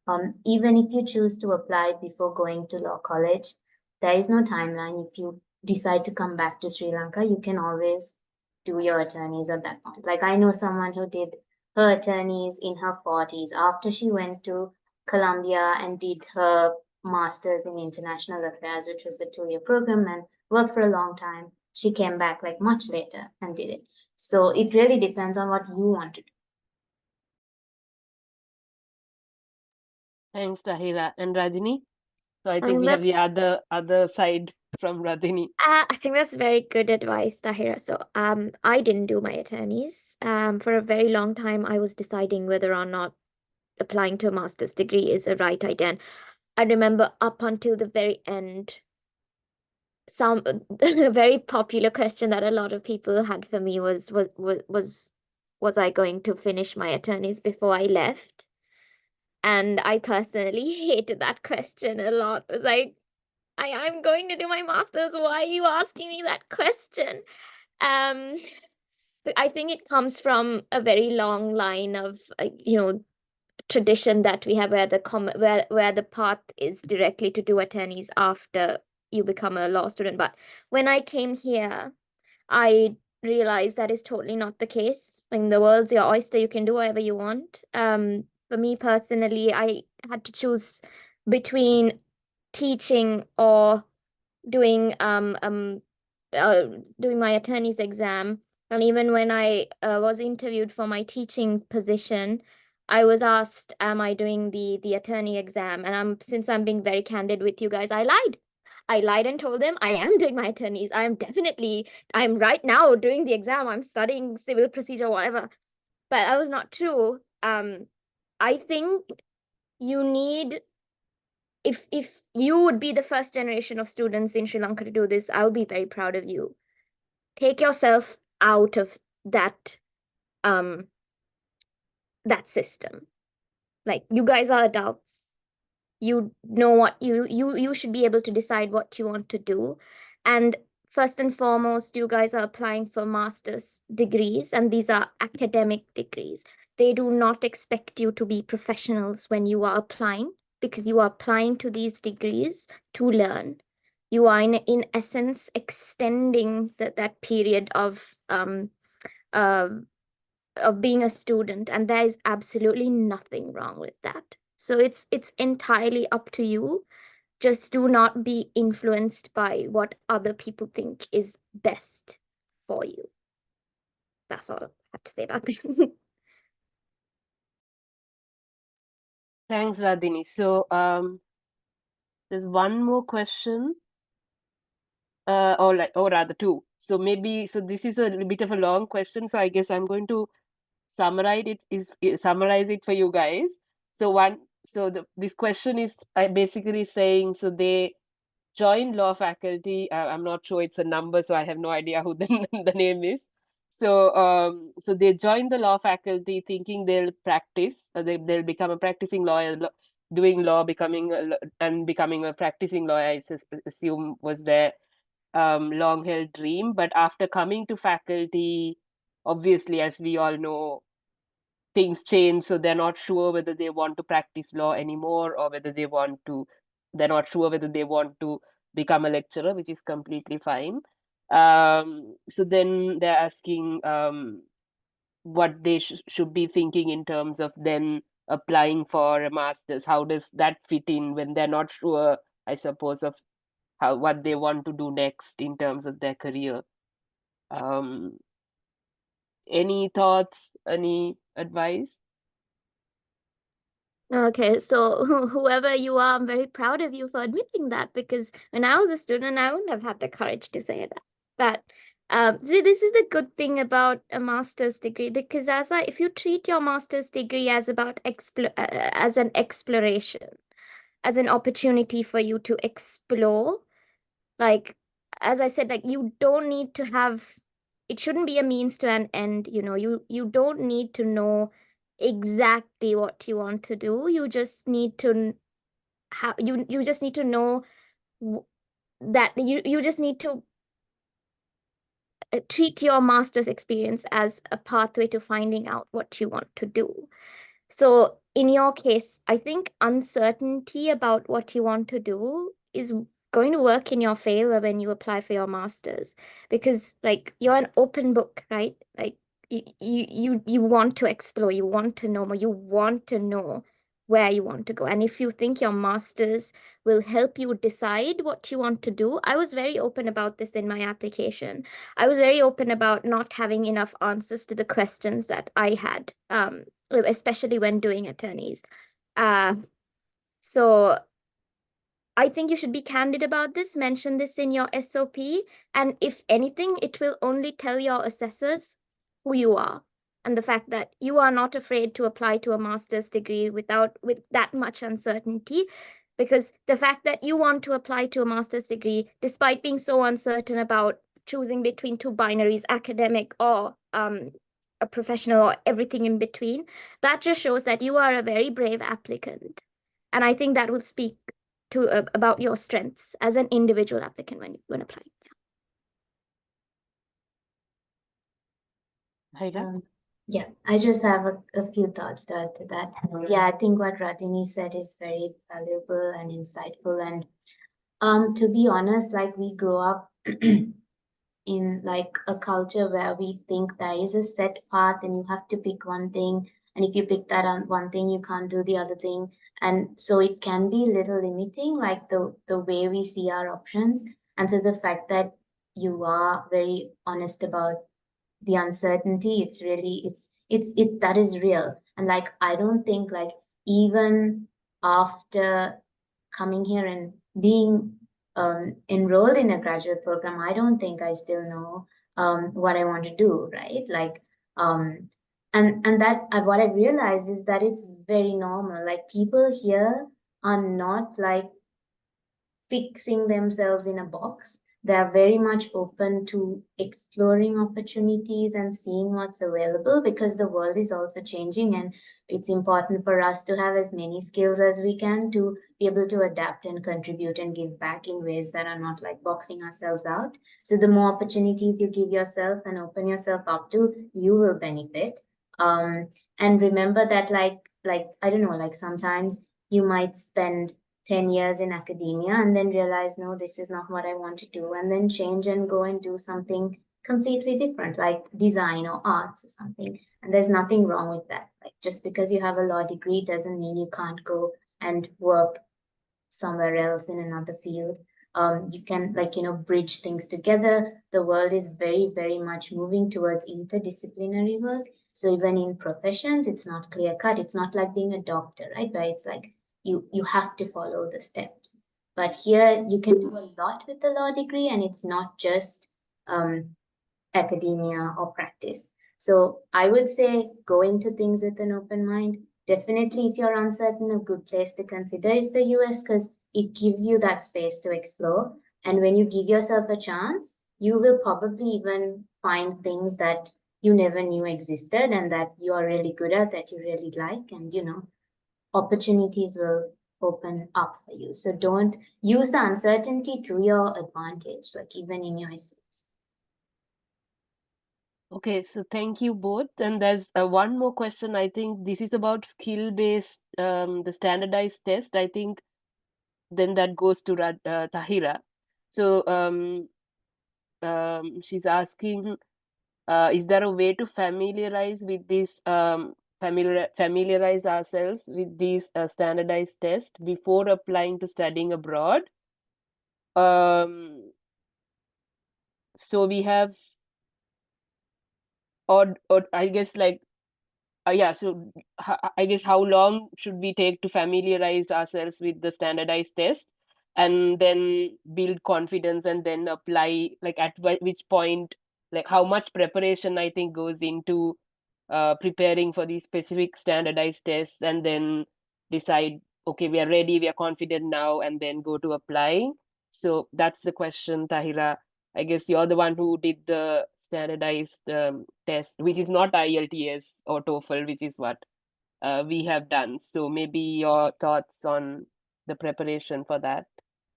Speaker 3: And even if you choose to apply before going to law college, there is no timeline. If you decide to come back to Sri Lanka, you can always do your attorneys at that point. Like I know someone who did her attorneys in her 40s after she went to Columbia and did her master's in international affairs, which was a 2-year program, and worked for a long time. She came back like much later and did it. So it really depends on what you want to do.
Speaker 1: Thanks, Tahira. And Radhini? So I think we have the other side from Radhini.
Speaker 4: I think that's very good advice, Thahira. So I didn't do my attorneys. For a very long time, I was deciding whether or not applying to a master's degree is a right idea. And I remember up until the very end, some a very popular question that a lot of people had for me was I going to finish my attorneys before I left? And I personally hated that question a lot. It was like, I'm going to do my master's. Why are you asking me that question? I think it comes from a very long line of, tradition that we have where the path is directly to do attorneys after you become a law student. But when I came here, I realized that is totally not the case. I mean, the world's your oyster, you can do whatever you want. For me personally, I had to choose between teaching or doing doing my attorney's exam. And even when I was interviewed for my teaching position, I was asked, am I doing the attorney exam? And since I'm being very candid with you guys, I lied. I lied and told them I am doing my attorneys. I'm right now doing the exam. I'm studying civil procedure, whatever. But that was not true. I think you need, if you would be the first generation of students in Sri Lanka to do this, I would be very proud of you. Take yourself out of that system. Like, you guys are adults. You know what you should be able to decide what you want to do. And first and foremost, you guys are applying for master's degrees, and these are academic degrees. They do not expect you to be professionals when you are applying, because you are applying to these degrees to learn. You are in essence extending that period of being a student, and there is absolutely nothing wrong with that. So it's entirely up to you. Just do not be influenced by what other people think is best for you. That's all I have to say about that.
Speaker 1: Thanks, Radhini. So there's one more question, or rather two. So this is a little bit of a long question. So I guess I'm going to summarize it for you guys. This question is basically saying, so they joined law faculty. I'm not sure it's a number, so I have no idea who the name is. So they joined the law faculty thinking they'll practice, they'll become a practicing lawyer, doing law, becoming a practicing lawyer, I assume was their long-held dream. But after coming to faculty, obviously, as we all know, things change. So they're not sure whether they want to practice law anymore, or whether they're not sure whether they want to become a lecturer, which is completely fine. So then they're asking what they should be thinking in terms of then applying for a master's. How does that fit in when they're not sure, I suppose, of what they want to do next in terms of their career? Any thoughts, any advice?
Speaker 4: Okay, so whoever you are, I'm very proud of you for admitting that, because when I was a student, I wouldn't have had the courage to say that. But see, this is the good thing about a master's degree, because if you treat your master's degree as as an exploration, as an opportunity for you to explore, like, as I said, like, you don't need to have, it shouldn't be a means to an end. You don't need to know exactly what you want to do. You just need to you just need to know that you just need to treat your master's experience as a pathway to finding out what you want to do. So in your case, I think uncertainty about what you want to do is going to work in your favor when you apply for your master's, because, like, you're an open book, right? Like, you want to explore, you want to know more, you want to know where you want to go. And if you think your master's will help you decide what you want to do, I was very open about this in my application. I was very open about not having enough answers to the questions that I had, especially when doing attorneys. So I think you should be candid about this, mention this in your SOP, and if anything, it will only tell your assessors who you are, and the fact that you are not afraid to apply to a master's degree with that much uncertainty. Because the fact that you want to apply to a master's degree, despite being so uncertain about choosing between two binaries, academic or a professional or everything in between, that just shows that you are a very brave applicant. And I think that will speak to about your strengths as an individual applicant when applying.
Speaker 1: Thahira?
Speaker 3: Yeah, I just have a few thoughts to add to that. Yeah, I think what Radhini said is very valuable and insightful. And to be honest, like we grow up in like a culture where we think there is a set path and you have to pick one thing, and if you pick that on one thing you can't do the other thing, and so it can be a little limiting, like the way we see our options. And so the fact that you are very honest about the uncertainty, it's really it's that is real. And like I don't think like even after coming here and being enrolled in a graduate program, I don't think I still know what I want to do, right? Like and that what I realized is that it's very normal. Like people here are not like fixing themselves in a box. They are very much open to exploring opportunities and seeing what's available, because the world is also changing, and it's important for us to have as many skills as we can to be able to adapt and contribute and give back in ways that are not like boxing ourselves out. So the more opportunities you give yourself and open yourself up to, you will benefit. And remember that like I don't know, like sometimes you might spend 10 years in academia and then realize, no, this is not what I want to do, and then change and go and do something completely different, like design or arts or something. And there's nothing wrong with that. Like just because you have a law degree doesn't mean you can't go and work somewhere else in another field. You can like, you know, bridge things together. The world is very, very much moving towards interdisciplinary work. So even in professions, it's not clear cut. It's not like being a doctor, right? Where it's like you have to follow the steps. But here you can do a lot with the law degree, and it's not just academia or practice. So I would say go into things with an open mind. Definitely, if you're uncertain, a good place to consider is the US, because it gives you that space to explore. And when you give yourself a chance, you will probably even find things that you never knew existed and that you are really good at, that you really like. And, you know, opportunities will open up for you. So don't use the uncertainty to your advantage, like even in your essays.
Speaker 1: Okay, so thank you both. And there's one more question. I think this is about skill-based, the standardized test. I think then that goes to Thahira. So she's asking, is there a way to familiarize with this, familiarize ourselves with these standardized tests before applying to studying abroad? So we have, or I guess like, yeah, so I guess how long should we take to familiarize ourselves with the standardized test and then build confidence and then apply, like at which point, like how much preparation I think goes into preparing for these specific standardized tests, and then decide, okay, we are ready, we are confident now, and then go to applying. So that's the question, Thahira. I guess you're the one who did the standardized test, which is not IELTS or TOEFL, which is what we have done. So maybe your thoughts on the preparation for that.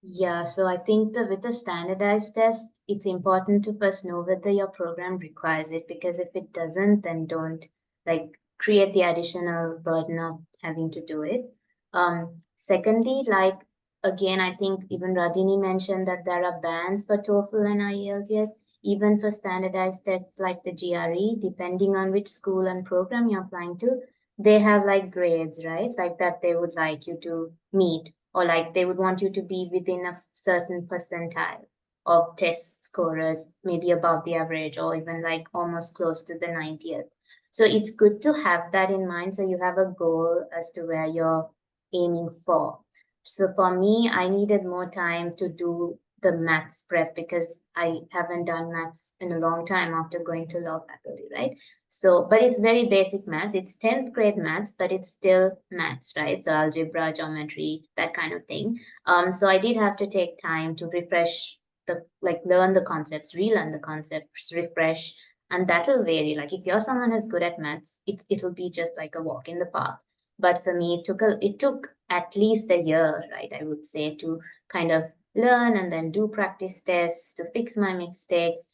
Speaker 3: Yeah, so I think that with the standardized test, it's important to first know whether your program requires it, because if it doesn't, then don't like create the additional burden of having to do it. Secondly, like again, I think even Radhini mentioned that there are bands for TOEFL and IELTS, even for standardized tests like the GRE, depending on which school and program you're applying to, they have like grades, right? Like that they would like you to meet, or like they would want you to be within a certain percentile of test scorers, maybe above the average or even like almost close to the 90th. So it's good to have that in mind, so you have a goal as to where you're aiming for. So for me, I needed more time to do the maths prep because I haven't done maths in a long time after going to law faculty, right? So, but it's very basic maths. It's 10th grade maths, but it's still maths, right? So algebra, geometry, that kind of thing. So I did have to take time to refresh like learn the concepts, relearn the concepts, refresh, and that will vary. Like if you're someone who's good at maths, it'll be just like a walk in the park. But for me, it took at least a year, right? I would say, to kind of learn and then do practice tests to fix my mistakes.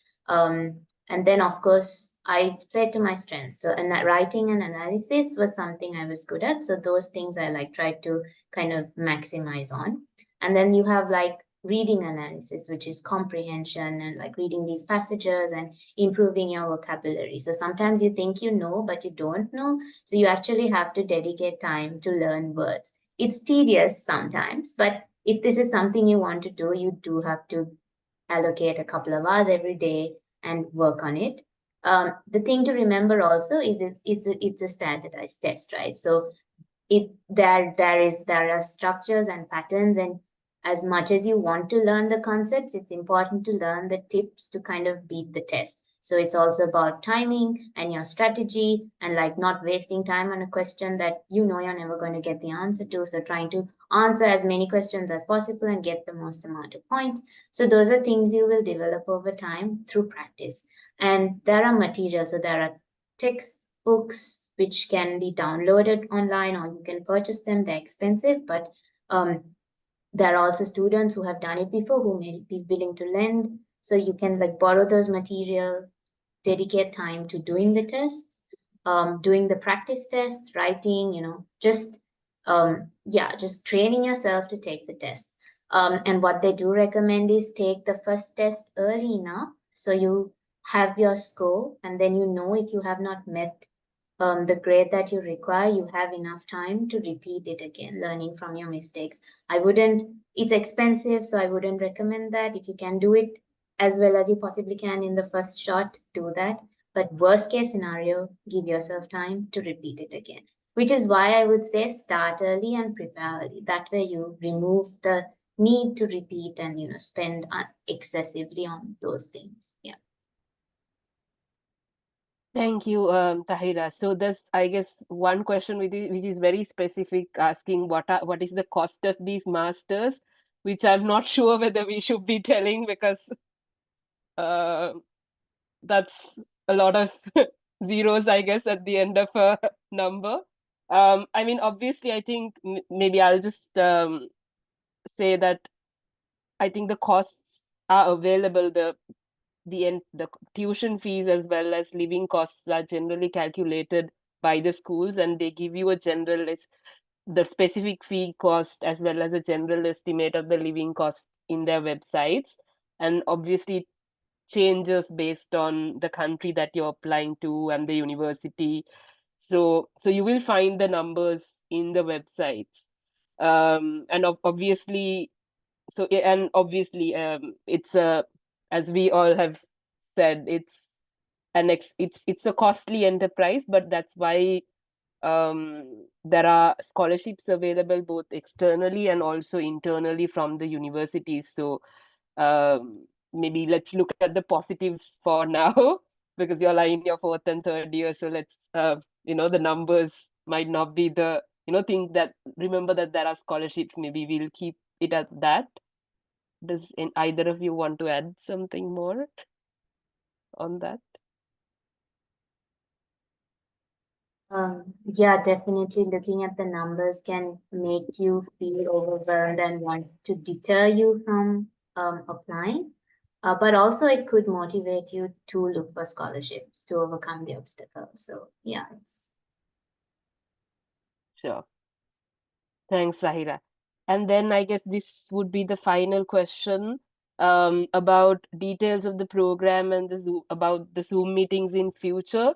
Speaker 3: And then, of course, I played to my strengths. So, and that writing and analysis was something I was good at. So those things I like tried to kind of maximize on. And then you have like reading analysis, which is comprehension and like reading these passages and improving your vocabulary. So sometimes you think you know, but you don't know. So you actually have to dedicate time to learn words. It's tedious sometimes, but if this is something you want to do, you do have to allocate a couple of hours every day and work on it. The thing to remember also is it's a standardized test, right? So there are structures and patterns, and as much as you want to learn the concepts, it's important to learn the tips to kind of beat the test. So it's also about timing and your strategy and like not wasting time on a question that you know you're never going to get the answer to. So trying to answer as many questions as possible and get the most amount of points. So those are things you will develop over time through practice. And there are materials, so there are textbooks which can be downloaded online or you can purchase them. They're expensive, but there are also students who have done it before who may be willing to lend. So you can like borrow those material, dedicate time to doing the tests, doing the practice tests, writing, just training yourself to take the test. And what they do recommend is take the first test early enough so you have your score, and then if you have not met the grade that you require, you have enough time to repeat it again, learning from your mistakes. It's expensive, so I wouldn't recommend that. If you can do it as well as you possibly can in the first shot, do that. But worst case scenario, give yourself time to repeat it again, which is why I would say start early and prepare early. That way you remove the need to repeat and, spend excessively on those things. Yeah.
Speaker 1: Thank you, Thahira. So there's, I guess, one question which is very specific, asking what is the cost of these masters, which I'm not sure whether we should be telling, because that's a lot of zeros, I guess, at the end of a number. I mean, obviously, I think maybe I'll just say that I think the costs are available. The tuition fees as well as living costs are generally calculated by the schools, and they give you a general list, the specific fee cost as well as a general estimate of the living cost in their websites. And obviously it changes based on the country that you're applying to and the university. So you will find the numbers in the websites. And obviously, it's a, as we all have said, it's a costly enterprise, but that's why there are scholarships available both externally and also internally from the universities. So maybe let's look at the positives for now, because you're in your fourth and third year. So let's the numbers might not be the remember that there are scholarships. Maybe we'll keep it at that. Does either of you want to add something more on that?
Speaker 3: Yeah, definitely looking at the numbers can make you feel overwhelmed and want to deter you from applying. But also it could motivate you to look for scholarships to overcome the obstacles. So yeah,
Speaker 1: Sure. Thanks, Thahira. And then I guess this would be the final question about details of the program and about the Zoom meetings in future.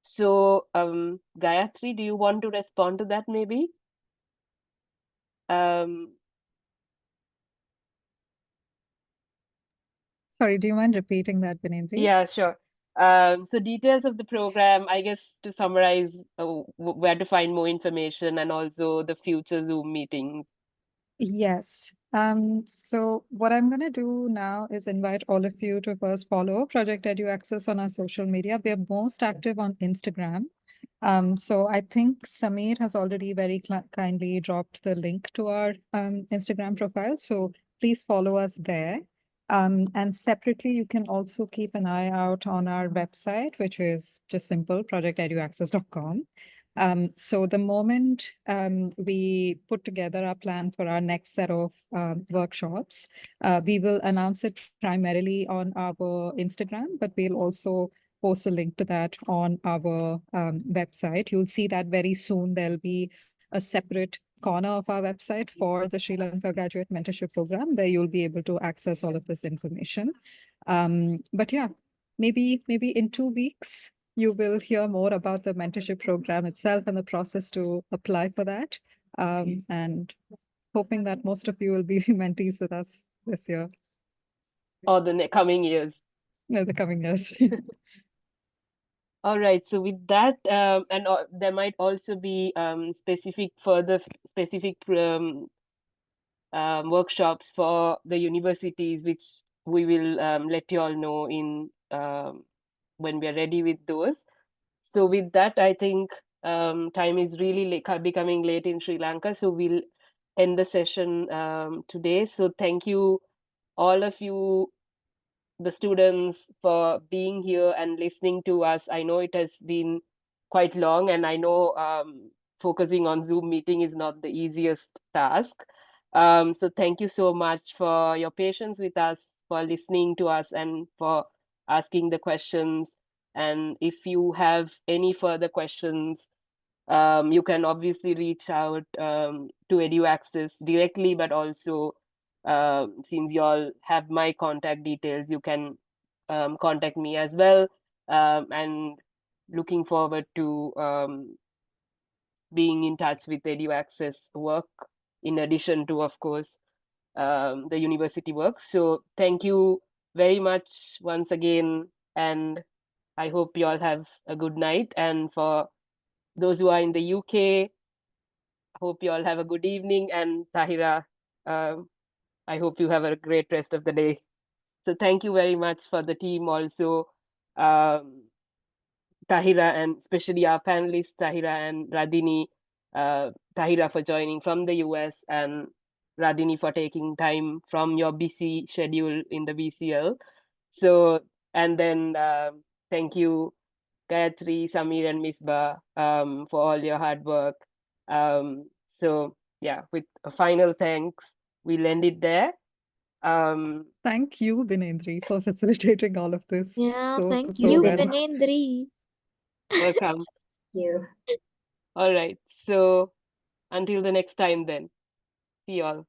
Speaker 1: So Gayatri, do you want to respond to that maybe?
Speaker 5: Sorry, do you mind repeating that, Binendri?
Speaker 1: Yeah, sure. So details of the program, I guess, to summarize where to find more information and also the future Zoom meetings.
Speaker 5: Yes. So what I'm going to do now is invite all of you to first follow Project EduAccess on our social media. We are most active on Instagram. So I think Samir has already very kindly dropped the link to our Instagram profile. So please follow us there. And separately, you can also keep an eye out on our website, which is just simple, projecteduaccess.com. So the moment we put together our plan for our next set of workshops, we will announce it primarily on our Instagram, but we'll also post a link to that on our website. You'll see that very soon. There'll be a separate corner of our website for the Sri Lanka Graduate Mentorship Program, where you'll be able to access all of this information. But yeah, maybe in 2 weeks, you will hear more about the mentorship program itself and the process to apply for that. And hoping that most of you will be mentees with us this year.
Speaker 1: Or the coming years.
Speaker 5: No, the coming years.
Speaker 1: All right. So with that, and there might also be specific workshops for the universities, which we will let you all know in when we are ready with those. So with that, I think time is really becoming late in Sri Lanka. So we'll end the session today. So thank you, all of you, the students, for being here and listening to us. I know it has been quite long, and I know focusing on Zoom meeting is not the easiest task. So thank you so much for your patience with us, for listening to us, and for asking the questions. And if you have any further questions, you can obviously reach out to EduAccess directly, but also since you all have my contact details, you can contact me as well. And looking forward to being in touch with EduAccess work, in addition to, of course, the university work. So thank you very much once again, and I hope you all have a good night. And for those who are in the UK, hope you all have a good evening. And Thahira, I hope you have a great rest of the day. So thank you very much for the team also, Thahira, and especially our panelists, Thahira and Radhini. Thahira for joining from the US, and Radhini for taking time from your busy schedule in the BCL. So, and then thank you, Gayatri, Samir, and Misbah, for all your hard work. So yeah, with a final thanks, we'll end it there.
Speaker 5: Thank you, Vinendri, for facilitating all of this.
Speaker 4: Yeah, thank
Speaker 5: so
Speaker 4: you,
Speaker 5: well.
Speaker 4: Vinendri.
Speaker 1: Welcome.
Speaker 3: Thank you.
Speaker 1: All right. So until the next time then. See you all.